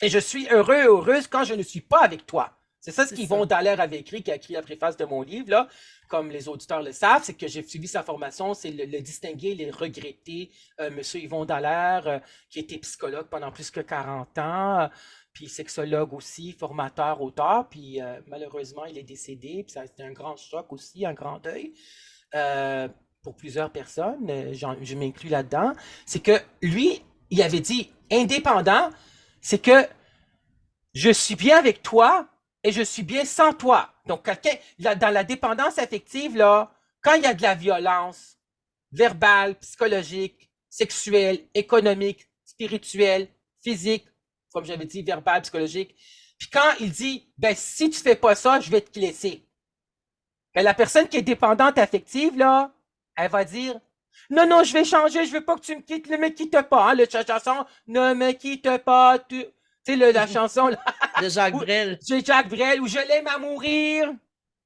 et je suis heureuse quand je ne suis pas avec toi. C'est ça ce C'est qu'Yvon ça. Dallaire avait écrit, qui a écrit la préface de mon livre, là, comme les auditeurs le savent, c'est que j'ai suivi sa formation, c'est le distinguer, le regretter. Monsieur Yvon Dallaire, qui était psychologue pendant plus que 40 ans, puis sexologue aussi, formateur, auteur, puis malheureusement, il est décédé, puis ça a été un grand choc aussi, un grand deuil. Euh, pour plusieurs personnes, je m'inclus là-dedans, c'est que lui, il avait dit indépendant, c'est que je suis bien avec toi et je suis bien sans toi. Donc, quelqu'un, dans la dépendance affective, là, quand il y a de la violence verbale, psychologique, sexuelle, économique, spirituelle, physique, comme j'avais dit, verbale, psychologique, puis quand il dit, ben, si tu fais pas ça, je vais te laisser. Ben, la personne qui est dépendante affective, là, elle va dire, non, non, je vais changer, je veux pas que tu me quittes, ne me quitte pas, hein, la chanson, ne me quitte pas, tu sais, la chanson, là, De Jacques où Brel. j'ai Jacques Brel, où je l'aime à mourir.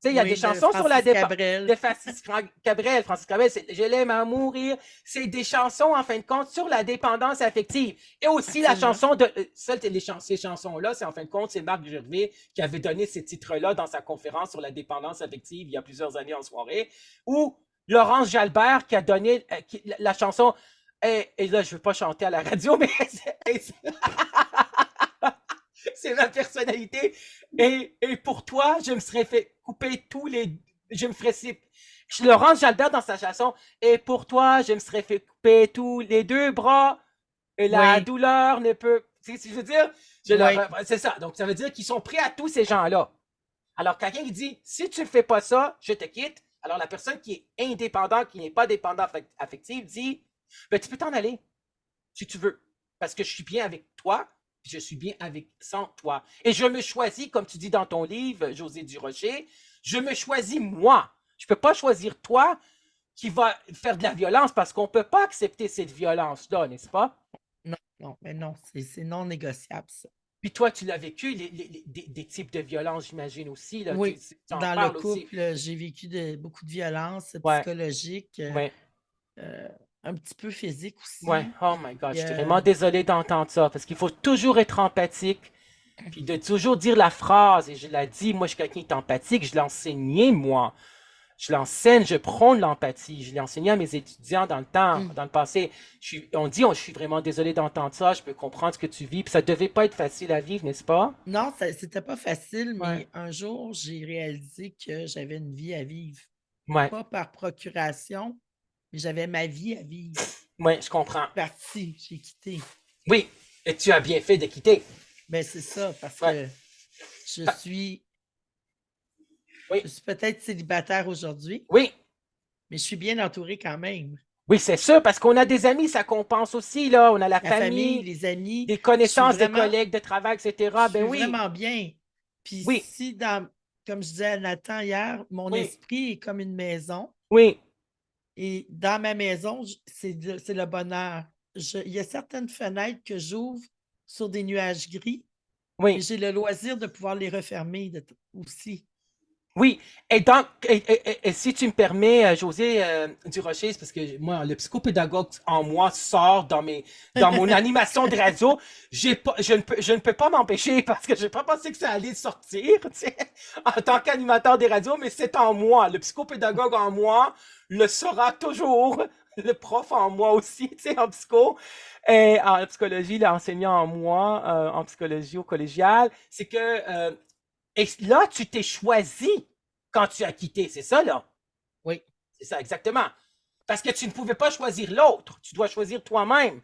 Tu sais, il y a des Oui, de chansons sur la Francis dépendance. Cabrel. De Francis Cabrel, Je l'aime à mourir. C'est des chansons, en fin de compte, sur la dépendance affective. Et aussi la Absolument. chanson de. Ces chansons-là, c'est en fin de compte, c'est Marc Gervais qui avait donné ces titres-là dans sa conférence sur la dépendance affective il y a plusieurs années en soirée. Ou Laurence Jalbert qui a donné la chanson. Et là, je ne veux pas chanter à la radio, mais c'est ma personnalité. Et pour toi, je me serais fait couper tous les. Je me ferais. Laurence Jalbert dans sa chanson. Et pour toi, je me serais fait couper tous les deux bras. Et la Oui, douleur ne peut. Tu sais ce que je veux dire? oui. C'est ça. Donc, ça veut dire qu'ils sont prêts à tous ces gens-là. Alors, quelqu'un qui dit si tu ne fais pas ça, je te quitte. Alors, la personne qui est indépendante, qui n'est pas dépendante affective, dit ben, tu peux t'en aller si tu veux. Parce que je suis bien avec toi, puis je suis bien avec sans toi. Et je me choisis, comme tu dis dans ton livre, José Durocher, je me choisis moi. Je ne peux pas choisir toi qui va faire de la violence parce qu'on ne peut pas accepter cette violence-là, n'est-ce pas? Non, non, mais non, c'est non négociable, ça. Puis toi, tu l'as vécu, des types de violence, j'imagine aussi. Là, Oui, tu en dans le parles aussi. couple, j'ai vécu beaucoup de violences Ouais, psychologiques, ouais, euh, un petit peu physiques ouais. aussi. Oh my God, je Puis, suis vraiment désolé d'entendre ça parce qu'il faut toujours être empathique. Puis de toujours dire la phrase, et je l'ai dit, moi je suis quelqu'un qui est empathique, je l'ai enseigné moi. Je l'enseigne, je prône l'empathie. Je l'ai enseigné à mes étudiants dans le temps, hum, dans le passé. Je suis vraiment désolé d'entendre ça, je peux comprendre ce que tu vis, puis ça devait pas être facile à vivre, n'est-ce pas? non, c'était pas facile, Ouais, mais un jour, j'ai réalisé que j'avais une vie à vivre. ouais, Pas par procuration, mais j'avais ma vie à vivre. ouais, je comprends. Parti, j'ai quitté. Oui, et tu as bien fait de quitter. Ben, c'est ça, parce Ouais, que je pa- suis, oui, je suis peut-être célibataire aujourd'hui, oui, mais je suis bien entourée quand même. oui, c'est sûr, parce qu'on a des amis, ça compense aussi, là. On a la La famille, famille, les amis, des je suis connaissances, des vraiment, collègues de travail, je etc. Ben suis oui, vraiment bien. Puis oui, si comme je disais à Nathan hier, mon oui, esprit est comme une maison oui, et dans ma maison, c'est le bonheur. Il y a certaines fenêtres que j'ouvre sur des nuages gris, mais oui. j'ai le loisir de pouvoir les refermer aussi. Oui, et donc, et si tu me permets, José Durocher, c'est parce que moi, le psychopédagogue en moi sort dans mon animation de radio. Je ne peux pas m'empêcher parce que je n'ai pas pensé que ça allait sortir, tu sais, en tant qu'animateur des radios, mais c'est en moi. Le psychopédagogue en moi le sera toujours. Le prof en moi aussi, tu sais, en psycho, et en psychologie, l'enseignant en moi, en psychologie au collégial, c'est que et là, tu t'es choisi quand tu as quitté, c'est ça, là? Oui, C'est ça, exactement. Parce que tu ne pouvais pas choisir l'autre, tu dois choisir toi-même.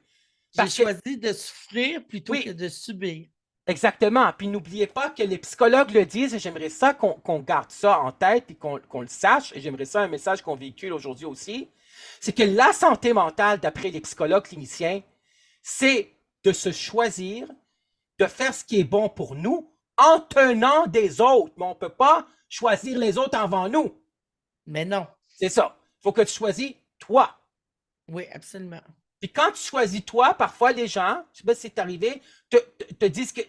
j'ai Parce que, choisi de souffrir plutôt que oui, de subir. exactement. Puis n'oubliez pas que les psychologues le disent, et j'aimerais ça qu'on garde ça en tête et qu'on le sache, et j'aimerais ça un message qu'on véhicule aujourd'hui aussi, c'est que la santé mentale, d'après les psychologues cliniciens, c'est de se choisir, de faire ce qui est bon pour nous en tenant des autres. Mais on ne peut pas choisir les autres avant nous. Mais non, C'est ça. Il faut que tu choisis toi. oui, absolument. Puis quand tu choisis toi, parfois les gens, je sais pas si c'est arrivé, te disent que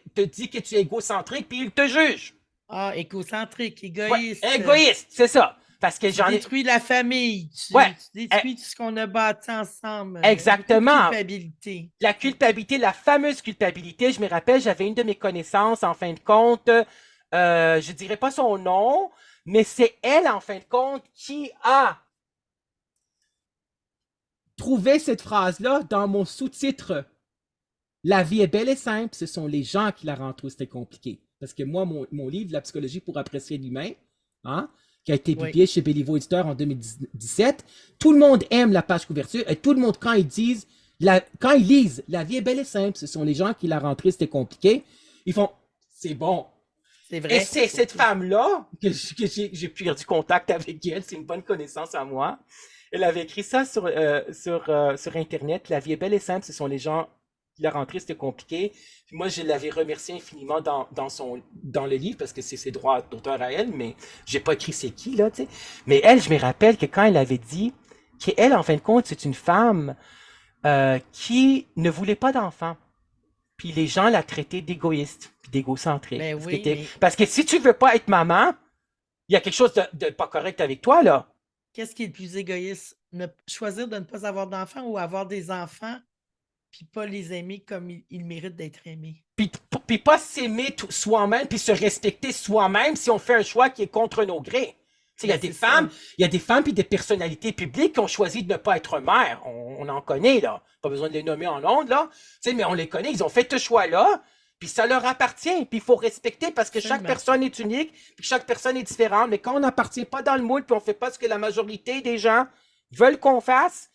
tu es égocentrique, puis ils te jugent. Ah, égocentrique, Ouais, égoïste, égoïste, c'est ça. Parce que tu j'en ai. détruis la famille, Ouais, tu détruis tout ce qu'on a bâti ensemble. Beaucoup de exactement. culpabilité. La culpabilité, la fameuse culpabilité, je me rappelle, j'avais une de mes connaissances, en fin de compte, je dirais pas son nom, mais c'est elle, en fin de compte, qui a trouvé cette phrase-là dans mon sous-titre. La vie est belle et simple, ce sont les gens qui la rendent trop c'était compliqué. Parce que moi, mon livre, La psychologie pour apprécier l'humain, hein, qui a été Oui. publié chez Béliveau Éditeur en 2017, tout le monde aime la page couverture et tout le monde, quand ils lisent La vie est belle et simple, ce sont les gens qui la rendent triste et compliquée, ils font c'est bon. C'est Et vrai. c'est cette femme-là que j'ai perdu contact avec elle, c'est une bonne connaissance à moi. Elle avait écrit ça sur Internet. La vie est belle et simple, ce sont les gens qui la rendent triste et compliquée. Puis moi, je l'avais remercié infiniment dans le livre parce que c'est ses droits d'auteur à elle, mais j'ai pas écrit c'est qui, là, tu sais. Mais elle, je me rappelle que quand elle avait dit qu'elle, en fin de compte, c'est une femme qui ne voulait pas d'enfants. Puis les gens la traitaient d'égoïste, puis d'égocentrique. Mais oui, mais Parce que si tu veux pas être maman, Il y a quelque chose de pas correct avec toi, là. Qu'est-ce qui est le plus égoïste? Choisir de ne pas avoir d'enfants ou avoir des enfants puis pas les aimer comme ils méritent d'être aimés? Puis pas s'aimer soi-même, puis se respecter soi-même si on fait un choix qui est contre nos grés. Tu sais, Ben, c'est ça. il y a des femmes puis des personnalités publiques qui ont choisi de ne pas être mères. On en connaît, là. Pas besoin de les nommer en ondes, là. Tu sais, mais on les connaît. Ils ont fait ce choix-là, puis ça leur appartient. Puis il faut respecter parce que chaque Absolument. personne est unique, puis chaque personne est différente. Mais quand on n'appartient pas dans le moule, puis on fait pas ce que la majorité des gens veulent qu'on fasse,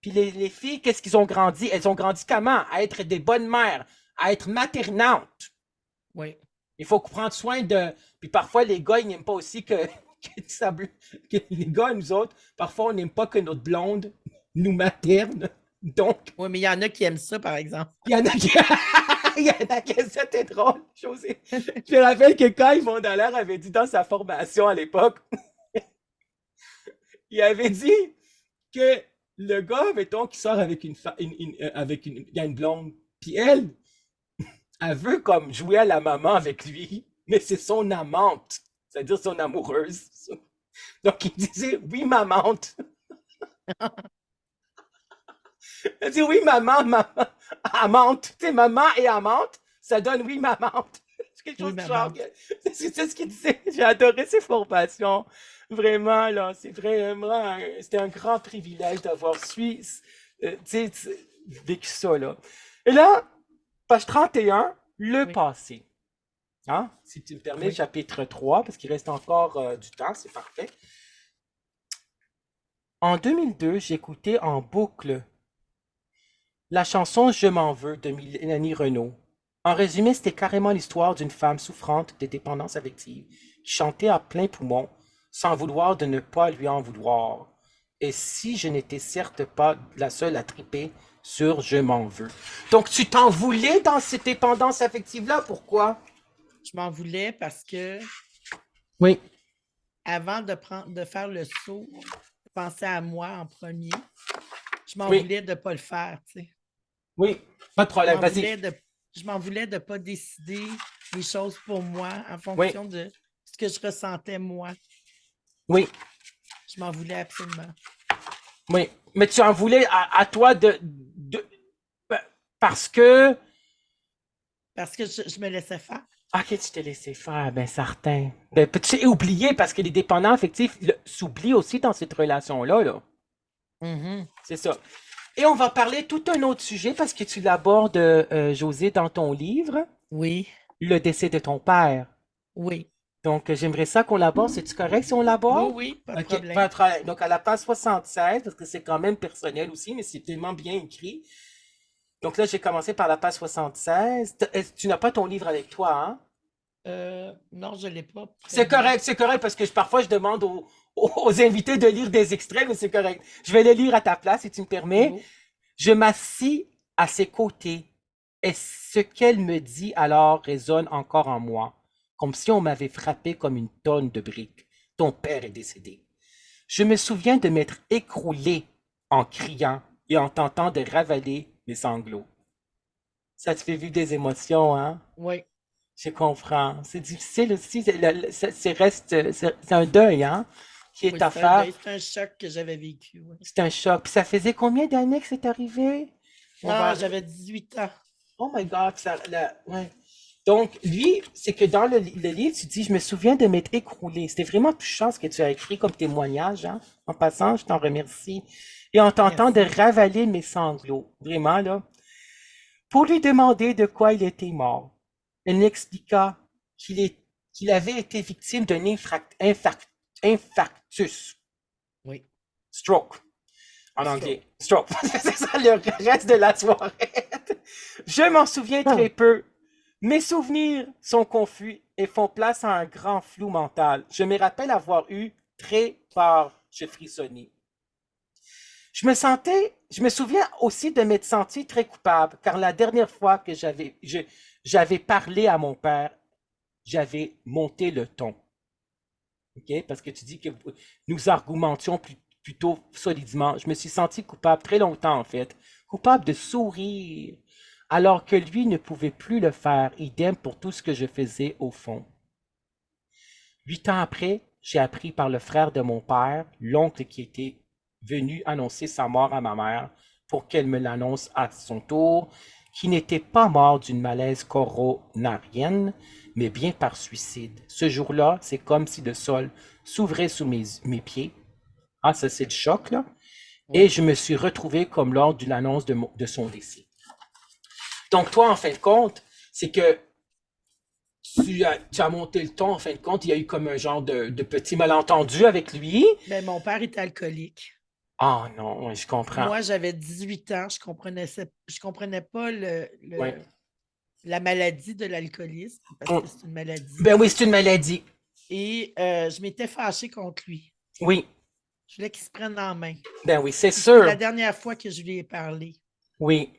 puis les filles, qu'est-ce qu'ils ont grandi? Elles ont grandi comment? À être des bonnes mères, à être maternantes. Oui. Il faut prendre soin de. Puis parfois, les gars, ils n'aiment pas aussi que les gars, nous autres, parfois, on n'aime pas que notre blonde nous materne. Donc, Oui, mais il y en a qui aiment ça, par exemple. il y en a qui. Il y en a qui c'était drôle, José. Je me rappelle que quand Yvon Dallaire avait dit dans sa formation à l'époque, il avait dit que le gars, mettons, qui sort avec il y a une blonde, puis elle veut comme jouer à la maman avec lui, mais c'est son amante, c'est-à-dire son amoureuse. Donc il disait oui, mamante. Elle dit oui, maman, amante. Tu sais, maman et amante, ça donne oui, mamante. C'est quelque Oui, chose de maman. genre. C'est ce qu'il disait. J'ai adoré ces formations. Vraiment, là, c'est vraiment. C'était un grand privilège d'avoir vécu ça, là. Et là, page 31, le Oui, passé. Hein? Si tu me permets, oui. chapitre 3, parce qu'il reste encore du temps, c'est parfait. En 2002, j'écoutais en boucle la chanson Je m'en veux de Mélanie Renaud. En résumé, c'était carrément l'histoire d'une femme souffrante de dépendance affective qui chantait à plein poumon sans vouloir de ne pas lui en vouloir. Et si je n'étais certes pas la seule à triper sur Je m'en veux. Donc tu t'en voulais dans cette dépendance affective-là, pourquoi? Je m'en voulais parce que Oui, avant de faire le saut, je pensais à moi en premier. Je m'en oui, voulais de ne pas le faire, tu sais. oui, pas de Je problème, m'en vas-y. voulais de je m'en voulais de ne pas décider les choses pour moi en Oui, fonction de ce que je ressentais moi. oui, Je m'en voulais absolument. oui. Mais tu en voulais à toi ben, parce que Parce que je me laissais faire. OK, tu t'es laissé faire, ben certain. Ben, peux-tu oublier parce que les dépendants affectifs s'oublient aussi dans cette relation-là, là. Mhm. C'est ça. Et on va parler tout un autre sujet parce que tu l'abordes, José, dans ton livre, Oui, le décès de ton père. oui. Donc, j'aimerais ça qu'on l'aborde. C'est-tu correct si on Oui, l'aborde? oui, pas de OK, pas problème. de problème. Donc, à la page 76, parce que c'est quand même personnel aussi, mais c'est tellement bien écrit. Donc là, j'ai commencé par la page 76. Tu n'as pas ton livre avec toi, hein? Non, je ne l'ai pas près de moi. C'est correct parce que parfois je demande aux invités de lire des extraits, mais c'est correct. Je vais les lire à ta place si tu me C'est permets. beau. Je m'assis à ses côtés et ce qu'elle me dit alors résonne encore en moi, comme si on m'avait frappé comme une tonne de briques. Ton père est décédé. Je me souviens de m'être écroulé en criant et en tentant de ravaler mes sanglots. Ça te fait vivre des émotions, hein? Oui. Je comprends. C'est difficile aussi. C'est un deuil, hein, qui est Oui, à c'est un faire. deuil, c'est un choc que j'avais vécu. Oui. C'est un choc. Puis ça faisait combien d'années que c'est arrivé? On Ah, va. j'avais 18 ans. Oh my God, ouais. Donc, lui, c'est que dans le livre, tu dis, je me souviens de m'être écroulé. C'était vraiment touchant ce que tu as écrit comme témoignage, hein. En passant, je t'en remercie. Et en tentant de Merci. ravaler mes sanglots. Vraiment, là. Pour lui demander de quoi il était mort. Elle m'expliqua qu'il avait été victime d'un infarctus, Oui. stroke, en Stroke. anglais. Stroke. C'est ça le reste de la soirée. Je m'en souviens très peu. Mes souvenirs sont confus et font place à un grand flou mental. Je me rappelle avoir eu très peur. Je frissonnais. Je me souviens aussi de m'être senti très coupable, car la dernière fois que j'avais parlé à mon père, j'avais monté le ton. OK? Parce que tu dis que nous argumentions plutôt solidement. Je me suis senti coupable très longtemps, en fait. Coupable de sourire, alors que lui ne pouvait plus le faire. Idem pour tout ce que je faisais au fond. 8 ans après, j'ai appris par le frère de mon père, l'oncle qui était venu annoncer sa mort à ma mère pour qu'elle me l'annonce à son tour, qui n'était pas mort d'une malaise coronarienne, mais bien par suicide. Ce jour-là, c'est comme si le sol s'ouvrait sous mes pieds. Ah, ça, c'est le choc, là. Et Oui. je me suis retrouvé comme lors de l'annonce de son décès. Donc, toi, en fin de compte, c'est que tu as monté le ton, en fin de compte, il y a eu comme un genre de petit malentendu avec lui. Ben, mon père était alcoolique. Ah non, ouais, je comprends. Moi, j'avais 18 ans, je comprenais pas Ouais. la maladie de l'alcoolisme, parce Mm. que c'est une maladie. Ben oui, c'est une maladie. Et je m'étais fâchée contre lui. Oui, Je voulais qu'il se prenne en main. ben oui, c'est Puis c'était la sûr. dernière fois que je lui ai parlé. Oui.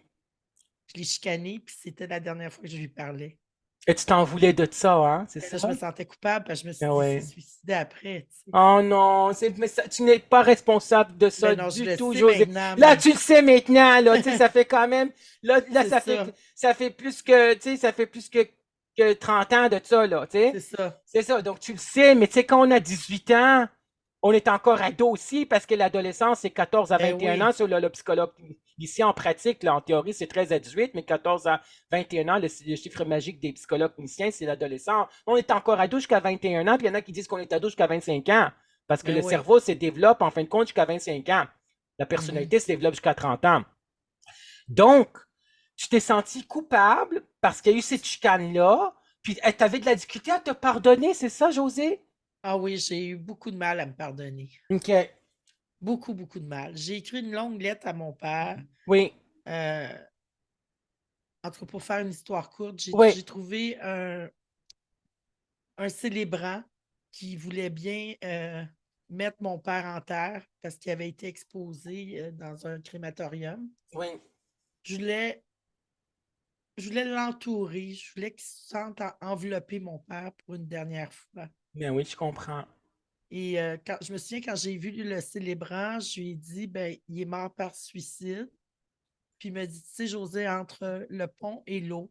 Je l'ai chicané, puis c'était la dernière fois que je lui parlais. Et tu t'en voulais de ça, hein, c'est Et là, ça? je me sentais coupable, parce que je me suis Ben dit, il s'est ouais. suicidé après, tu sais. Oh non, mais tu n'es pas responsable de ça Ben non, je du le tout, sais José. maintenant, Là, mais tu le sais maintenant, là, tu sais, ça fait quand même, là, c'est ça, ça fait plus que, tu sais, ça fait plus que 30 ans de ça, là, tu sais. c'est ça. C'est ça, donc tu le sais, mais tu sais, quand on a 18 ans, on est encore ado aussi, parce que l'adolescence, c'est 14 à Ben 21 ans, oui, sur le psychologue. Ici, en pratique, là, en théorie, c'est 13 à 18, mais 14 à 21 ans, le chiffre magique des psychologues cliniciens, c'est l'adolescent. On est encore ado jusqu'à 21 ans, puis il y en a qui disent qu'on est ado jusqu'à 25 ans, parce que ben le oui. cerveau se développe, en fin de compte, jusqu'à 25 ans. La Mhm. personnalité se développe jusqu'à 30 ans. Donc, tu t'es senti coupable parce qu'il y a eu cette chicane-là, puis tu avais de la difficulté à te pardonner, c'est ça, José? Ah oui, j'ai eu beaucoup de mal à me pardonner. OK. Beaucoup, beaucoup de mal. J'ai écrit une longue lettre à mon père. Oui, Euh, En tout cas, pour faire une histoire courte, oui, j'ai trouvé un célébrant qui voulait bien mettre mon père en terre parce qu'il avait été exposé dans un crématorium. oui. Je voulais, je voulais l'entourer, je voulais qu'il se sente envelopper mon père pour une dernière fois. Ben oui, je comprends. Et je me souviens, quand j'ai vu le célébrant, je lui ai dit, ben, il est mort par suicide. Puis il m'a dit, tu sais, José, entre le pont et l'eau,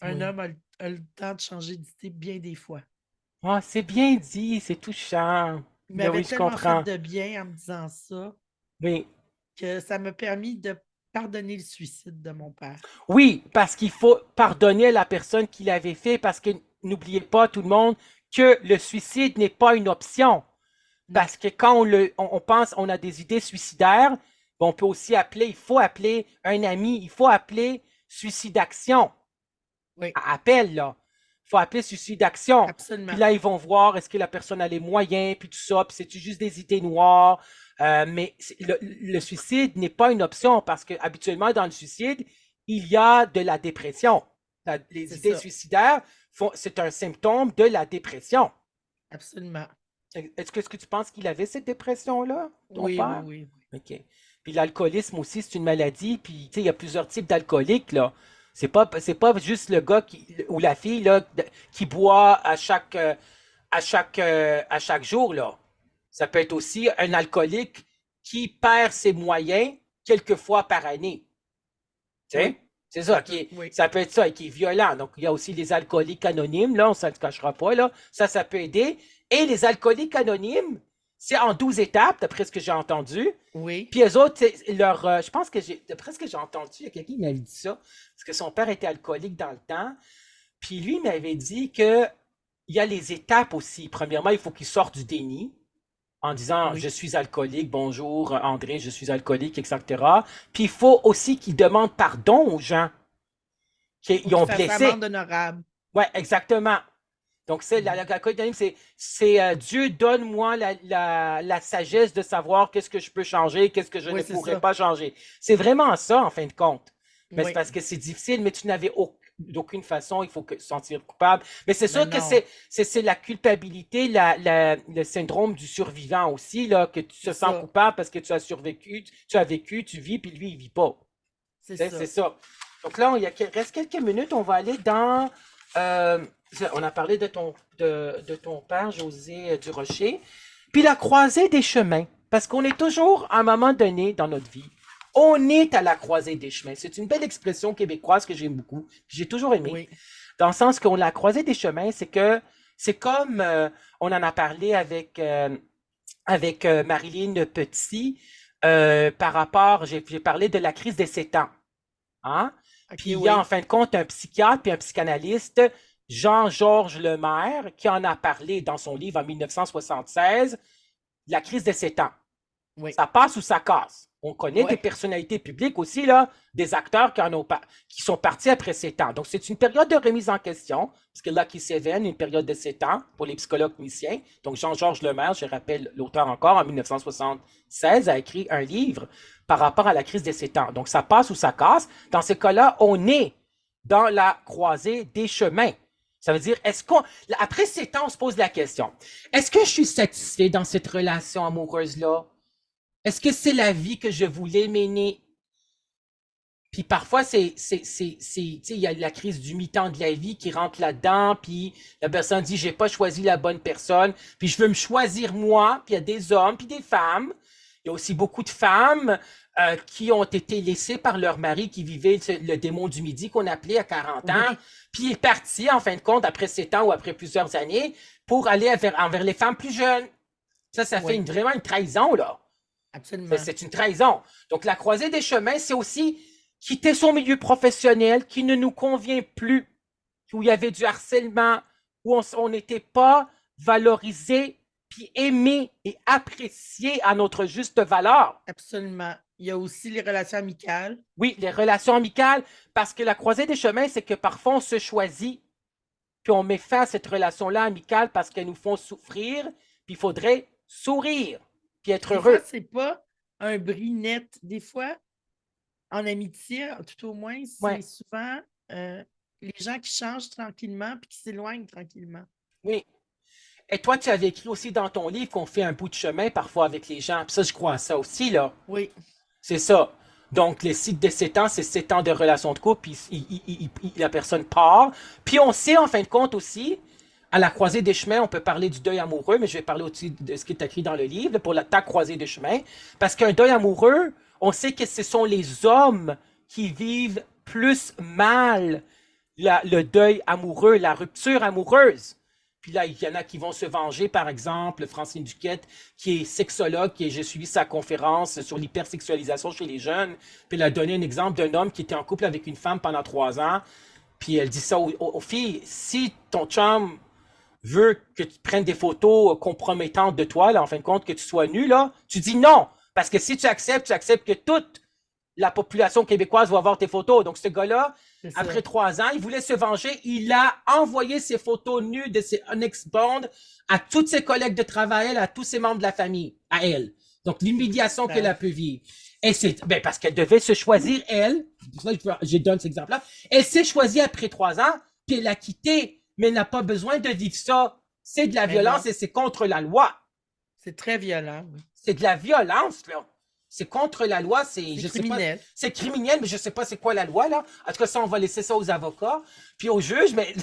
un Oui. homme a le temps de changer d'idée bien des fois. Ah, c'est bien dit, c'est touchant. Il Ben m'avait oui, je tellement fait comprends. de bien en me disant ça Oui. que ça m'a permis de pardonner le suicide de mon père. Oui, parce qu'il faut pardonner à la personne qui l'avait fait, parce que n'oubliez pas, tout le monde, que le suicide n'est pas une option. Non, Parce que quand on pense, on a des idées suicidaires, ben, on peut aussi appeler, il faut appeler un ami, il faut appeler suicide action. oui, Appel, là. Il faut appeler suicide d'action. Puis absolument. là, ils vont voir est-ce que la personne a les moyens, puis tout ça, puis c'est juste des idées noires. Mais le suicide n'est pas une option parce que habituellement, dans le suicide, il y a de la dépression. Les C'est idées ça, suicidaires, c'est un symptôme de la dépression. absolument. Est-ce que tu penses qu'il avait cette dépression-là, ton Oui, oui, père? oui. OK. Puis l'alcoolisme aussi, c'est une maladie. Puis, tu sais, il y a plusieurs types d'alcooliques, là. C'est pas juste le gars ou la fille, là, qui boit à chaque jour, là. Ça peut être aussi un alcoolique qui perd ses moyens quelques fois par année. Tu sais? Oui, C'est ça, oui, ça peut être ça, et qui est violent. Donc, il y a aussi les alcooliques anonymes, là, on ne se cachera pas, là. Ça peut aider. Et les alcooliques anonymes, c'est en 12 étapes, d'après ce que j'ai entendu. oui. Puis eux autres, je pense que d'après ce que j'ai entendu, il y a quelqu'un qui m'avait dit ça, parce que son père était alcoolique dans le temps. Puis lui, il m'avait dit que il y a les étapes aussi. Premièrement, il faut qu'il sorte du déni en disant je Oui. suis alcoolique, bonjour André, je suis alcoolique, etc. Puis il faut aussi qu'il demande pardon aux gens Faut qui qu'il ont fasse blessé. amende honorable. Ouais, exactement. Donc, c'est Mhm. l'alcoolique anonyme, c'est Dieu donne-moi la sagesse de savoir qu'est-ce que je peux changer, qu'est-ce que je Oui, ne c'est pourrais ça. pas changer. C'est vraiment ça, en fin de compte. Mais c'est Oui. parce que c'est difficile, mais tu n'avais d'aucune façon, il faut se sentir coupable. Mais c'est Mais sûr que non, c'est la culpabilité, le syndrome du survivant aussi, là, que tu c'est te sens ça. coupable parce que tu as survécu, tu as vécu, tu vis, puis lui, il vit pas. C'est C'est ça. ça. Donc là, reste quelques minutes, on va aller dans. euh, on a parlé de ton père, José Durocher. Puis la croisée des chemins. Parce qu'on est toujours, à un moment donné dans notre vie, on est à la croisée des chemins. C'est une belle expression québécoise que j'aime beaucoup, que j'ai toujours aimée. Oui. Dans le sens qu'on la croisée des chemins, c'est que C'est comme, on en a parlé avec Marilyn Petit, par rapport, j'ai parlé de la crise des 7 ans. Hein? OK, Puis il y a en oui. fin de compte un psychiatre puis un psychanalyste, Jean-Georges Lemaire, qui en a parlé dans son livre en 1976, La crise des 7 ans. Oui. Ça passe ou ça casse. On connaît des Ouais. personnalités publiques aussi, là, des acteurs qui sont partis après 7 ans. Donc, c'est une période de remise en question, parce que Lucky Seven, une période de 7 ans pour les psychologues cliniciens. Donc, Jean-Georges Lemaire, je rappelle l'auteur encore, en 1976, a écrit un livre par rapport à la crise des 7 ans. Donc, ça passe ou ça casse. Dans ces cas-là, on est dans la croisée des chemins. Ça veut dire, après 7 ans, on se pose la question, est-ce que je suis satisfait dans cette relation amoureuse-là? Est-ce que c'est la vie que je voulais mener? Puis parfois, il y a la crise du mi-temps de la vie qui rentre là-dedans, puis la personne dit, j'ai pas choisi la bonne personne, puis je veux me choisir moi, puis il y a des hommes, puis des femmes. Il y a aussi beaucoup de femmes qui ont été laissées par leur mari qui vivait le démon du midi qu'on appelait à 40 ans, Oui. puis il est parti, en fin de compte, après 7 ans ou après plusieurs années, pour aller envers les femmes plus jeunes. Ça fait Oui. vraiment une trahison, là. Absolument. C'est une trahison. Donc, la croisée des chemins, c'est aussi quitter son milieu professionnel qui ne nous convient plus, où il y avait du harcèlement, où on n'était pas valorisé, puis aimé et apprécié à notre juste valeur. Absolument. Il y a aussi les relations amicales. Oui, les relations amicales, parce que la croisée des chemins, c'est que parfois on se choisit, puis on met fin à cette relation-là amicale parce qu'elles nous font souffrir, puis il faudrait sourire, puis être Des fois, heureux. c'est pas un bris net. Des fois, en amitié, tout au moins, c'est Ouais, souvent les gens qui changent tranquillement puis qui s'éloignent tranquillement. oui. Et toi, tu avais écrit aussi dans ton livre qu'on fait un bout de chemin parfois avec les gens. Puis ça, je crois à ça aussi, là. Oui, C'est ça. Donc, les cycles de 7 ans, c'est 7 ans de relation de couple, puis la personne part. Puis on sait, en fin de compte aussi, à la croisée des chemins, on peut parler du deuil amoureux, mais je vais parler aussi de ce qui est écrit dans le livre pour ta croisée des chemins. Parce qu'un deuil amoureux, on sait que ce sont les hommes qui vivent plus mal le deuil amoureux, la rupture amoureuse. Puis là, il y en a qui vont se venger, par exemple, Francine Duquette, qui est sexologue, et j'ai suivi sa conférence sur l'hypersexualisation chez les jeunes. Puis elle a donné un exemple d'un homme qui était en couple avec une femme pendant 3 ans. Puis elle dit ça aux filles, si ton chum veut que tu prennes des photos compromettantes de toi, là, en fin de compte, que tu sois nu, là, tu dis non. Parce que si tu acceptes que toute la population québécoise va voir tes photos. Donc, ce gars-là, c'est ça. après 3 ans, il voulait se venger. Il a envoyé ses photos nues de ses ex-bonds à tous ses collègues de travail, à tous ses membres de la famille, à elle. Donc, l'humiliation qu'elle a pu vivre. Et c'est, parce qu'elle devait se choisir, elle. C'est pour ça que je donne cet exemple-là. Elle s'est choisie après 3 ans, puis elle a quitté. Mais elle n'a pas besoin de vivre ça. C'est de la violence et c'est contre la loi. C'est très violent. Oui. C'est de la violence, là. C'est contre la loi, c'est criminel. C'est criminel, mais je sais pas c'est quoi la loi, là. En tout cas, ça, on va laisser ça aux avocats, puis aux juges, mais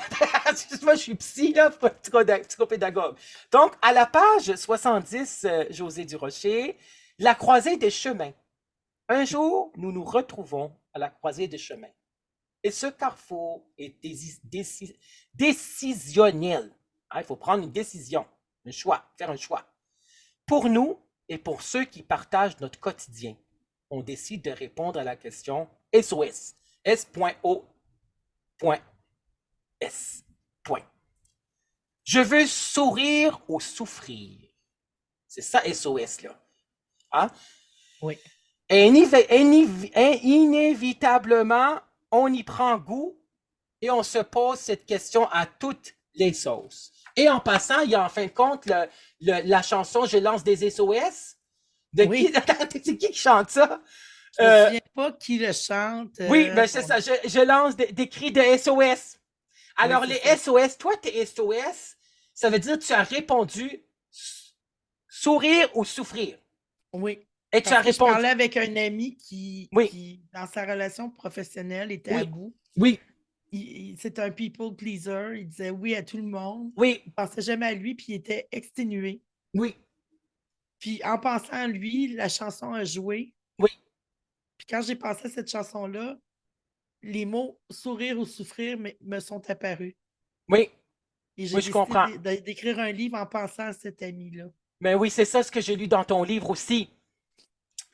moi, je suis psy, là, psychopédagogue. Donc, à la page 70, José Durocher, la croisée des chemins. Un jour, nous nous retrouvons à la croisée des chemins. Et ce carrefour est décisionnel. Il faut prendre une décision, un choix, faire un choix. Pour nous et pour ceux qui partagent notre quotidien, on décide de répondre à la question SOS. S.O.S. Je veux sourire ou souffrir. C'est ça SOS, là. Hein? Oui. Et inévitablement, on y prend goût et on se pose cette question à toutes les sauces. Et en passant, il y a en fin de compte la chanson Je lance des SOS. Oui. C'est qui chante ça? Je ne me souviens pas qui le chante. Oui, ben c'est ça. Je lance des cris de SOS. Alors, oui, les ça. SOS, toi, tes SOS, ça veut dire que tu as répondu sourire ou souffrir. Oui. Et tu as répondu. Je parlais avec un ami qui, dans sa relation professionnelle, était à bout. Oui. C'est un people pleaser. Il disait oui à tout le monde. Oui. Il ne pensait jamais à lui, puis il était exténué. Oui. Puis en pensant à lui, la chanson a joué. Oui. Puis quand j'ai pensé à cette chanson-là, les mots sourire ou souffrir me sont apparus. Oui. Et j'ai Oui, je décidé comprends. d'écrire un livre en pensant à cet ami-là. Mais oui, c'est ça ce que j'ai lu dans ton livre aussi.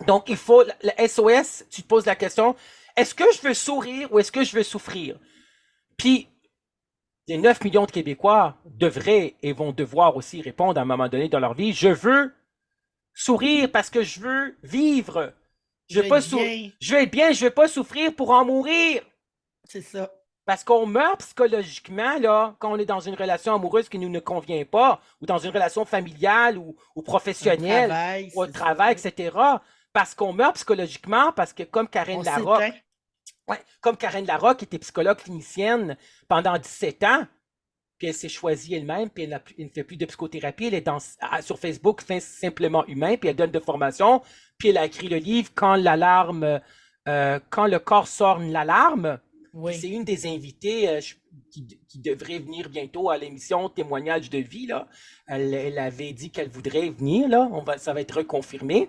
Donc, il faut, le SOS, tu te poses la question, est-ce que je veux sourire ou est-ce que je veux souffrir? Puis, les 9 millions de Québécois devraient et vont devoir aussi répondre à un moment donné dans leur vie, je veux sourire parce que je veux vivre. Je Je veux vais pas être bien, je veux être bien, je veux pas souffrir pour en mourir. c'est ça. Parce qu'on meurt psychologiquement là, quand on est dans une relation amoureuse qui nous ne convient pas, ou dans une relation familiale ou Un professionnelle, travail, ou au c'est ça. travail, Oui. etc. Parce qu'on meurt psychologiquement, parce que comme On Karen s'éteint. Larocque, ouais, comme Karen Larocque était psychologue clinicienne pendant 17 ans, puis elle s'est choisie elle-même, puis elle ne fait plus de psychothérapie, elle est sur Facebook, simplement humain, puis elle donne de formation, puis elle a écrit le livre Quand le corps sonne l'alarme. Puis c'est Oui. une des invitées qui devrait venir bientôt à l'émission Témoignage de vie, là. Elle avait dit qu'elle voudrait venir, là. Ça va être reconfirmé.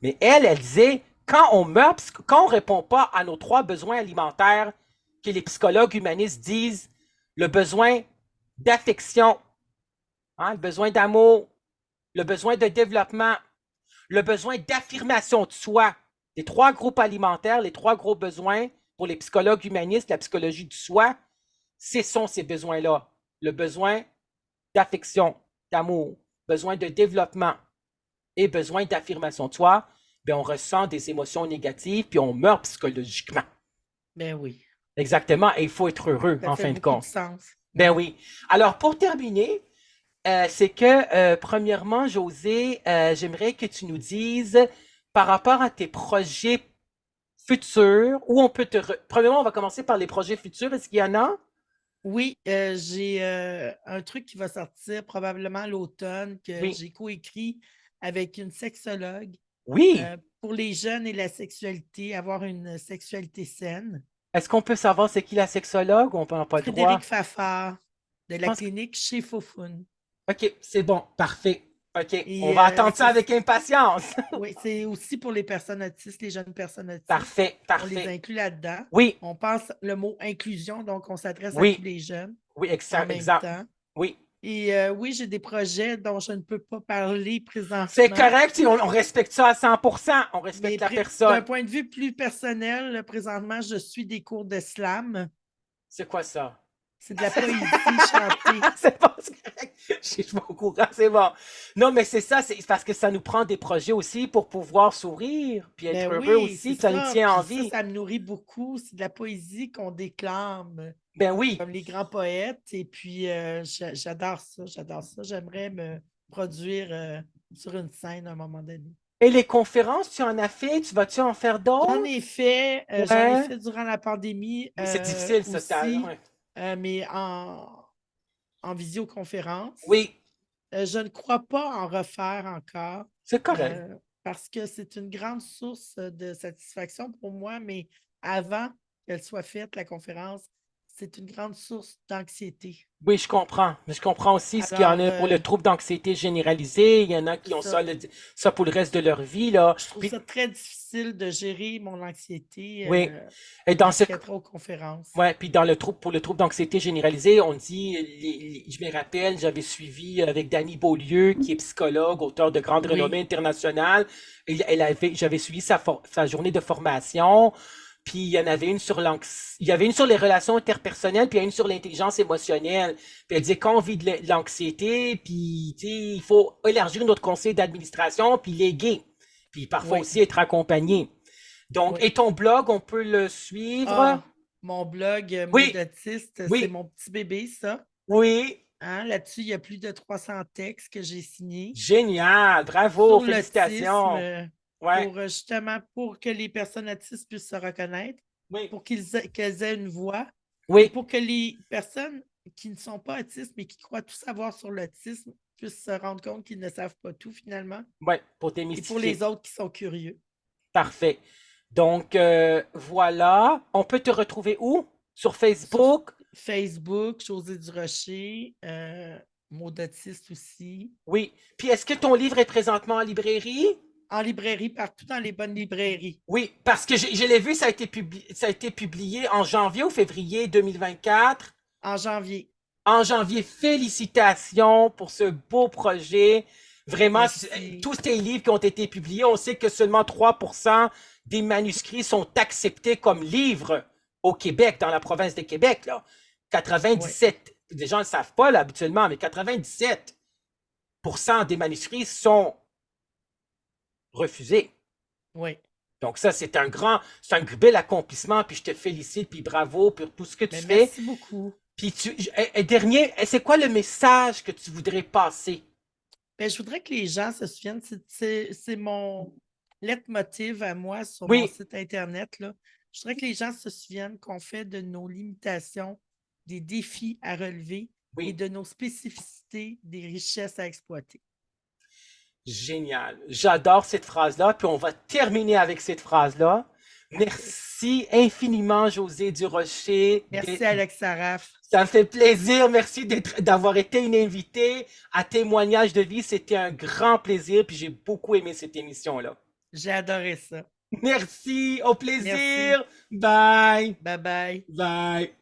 Mais elle disait, quand on meurt, quand on répond pas à nos 3 besoins alimentaires que les psychologues humanistes disent, le besoin d'affection, hein, le besoin d'amour, le besoin de développement, le besoin d'affirmation de soi. Les 3 groupes alimentaires, les 3 gros besoins pour les psychologues humanistes, la psychologie du soi, ce sont ces besoins-là. Le besoin d'affection, d'amour, besoin de développement et besoin d'affirmation de soi. Bien, on ressent des émotions négatives puis on meurt psychologiquement. Ben oui. Exactement. Et il faut être heureux Ça en fait fin de beaucoup de compte. sens. Ben Oui. oui. Alors, pour terminer, c'est que, premièrement, José, j'aimerais que tu nous dises, par rapport à tes projets futurs, où on peut Premièrement, on va commencer par les projets futurs. Est-ce qu'il y en a? Oui, j'ai un truc qui va sortir probablement à l'automne que Oui. j'ai coécrit avec une sexologue Oui. pour les jeunes et la sexualité, avoir une sexualité saine. Est-ce qu'on peut savoir c'est qui la sexologue ou on n'a pas le Frédéric droit? Fafard de Je la pense que... clinique chez Fofun. OK, c'est bon. Parfait. OK. On Et va attendre ça avec impatience. oui, c'est aussi pour les personnes autistes, les jeunes personnes autistes. Parfait. On les Parfait. inclut là-dedans. Oui. On pense le mot inclusion, donc on s'adresse à tous Oui. les jeunes Oui, en même exact. temps. Oui. Et oui, j'ai des projets dont je ne peux pas parler C'est présentement, correct, on respecte ça à 100%. On respecte mais la d'un personne. point de vue plus personnel, présentement, je suis des cours de slam. C'est quoi ça? C'est de la poésie chantée. C'est pas correct. Je suis pas au courant, c'est bon. Non, mais c'est ça, c'est parce que ça nous prend des projets aussi pour pouvoir sourire, puis Ben être heureux oui, c'est aussi, ça nous ça. tient en Puis ça, vie. ça me nourrit beaucoup. C'est de la poésie qu'on déclame Ben oui. comme les grands poètes. Et puis, j'adore ça, j'adore ça. J'aimerais me produire sur une scène à un moment donné. Et les conférences, tu en as fait? Tu vas-tu en faire d'autres? J'en ai Ouais. fait durant la pandémie Oui, c'est difficile, ça. aussi, Ouais. mais en visioconférence. Oui, Je ne crois pas en refaire encore c'est correct. euh, parce que c'est une grande source de satisfaction pour moi, mais avant qu'elle soit faite, la conférence, c'est une grande source d'anxiété. Oui, je comprends. Mais je comprends aussi ce qu'il y en Alors, a pour le trouble d'anxiété généralisé. Il y en a qui c'est ont ça. ça pour le reste de leur vie, là. Je trouve Puis, ça très difficile de gérer mon anxiété oui. Et dans quand ce, je serai trop aux conférences. ouais, puis dans pour le trouble d'anxiété généralisée, on dit, je me rappelle, j'avais suivi avec Dany Beaulieu, qui est psychologue, auteur de grande renommée Oui, internationale. J'avais suivi sa journée de formation. Puis il y en avait une sur il y avait une sur les relations interpersonnelles, puis une sur l'intelligence émotionnelle. Puis elle disait qu'on vit de l'anxiété, puis tu sais, il faut élargir notre conseil d'administration, puis léguer. Puis parfois oui, aussi être accompagné. Donc, oui. et ton blog, on peut le suivre? Ah, mon blog Mots Oui, d'autiste, c'est oui, mon petit bébé, ça. oui. Hein, là-dessus, il y a plus de 300 textes que j'ai signés Génial, bravo, sur l'autisme félicitations. Ouais, pour justement pour que les personnes autistes puissent se reconnaître, oui, pour qu'elles aient une voix et oui, pour que les personnes qui ne sont pas autistes mais qui croient tout savoir sur l'autisme puissent se rendre compte qu'ils ne savent pas tout finalement ouais, pour et pour démystifier. les autres qui sont curieux. Parfait. Donc, voilà. On peut te retrouver où? Sur Sur Facebook? Facebook, Josée Durocher, Mots d'autiste aussi. Oui. Puis, est-ce que ton livre est présentement en librairie? En librairie, partout dans les bonnes librairies. Oui, parce que je l'ai vu, ça a été publié en janvier ou février 2024. En janvier. en janvier. Félicitations pour ce beau projet. Vraiment, Merci. tous tes livres qui ont été publiés, on sait que seulement 3% des manuscrits sont acceptés comme livres au Québec, dans la province de Québec. Là. Oui, 97, les gens ne le savent pas là, habituellement, mais 97% des manuscrits sont refusés. oui. Donc ça, c'est un bel accomplissement, puis je te félicite, puis bravo pour tout ce que tu Mais fais. merci beaucoup. Puis dernier, c'est quoi le message que tu voudrais passer? Ben, je voudrais que les gens se souviennent, c'est mon leitmotiv à moi sur mon Oui, site Internet, là. Je voudrais que les gens se souviennent qu'on fait de nos limitations des défis à relever et oui, de nos spécificités des richesses à exploiter. génial. J'adore cette phrase-là, puis on va terminer avec cette phrase-là. Parfait. Merci infiniment, José Durocher. Merci, Alex Saraf. Ça me fait plaisir. Merci d'avoir été une invitée à Témoignage de vie. C'était un grand plaisir, puis j'ai beaucoup aimé cette émission-là. J'ai adoré ça. Merci, au Merci. plaisir. Bye. Bye bye. Bye.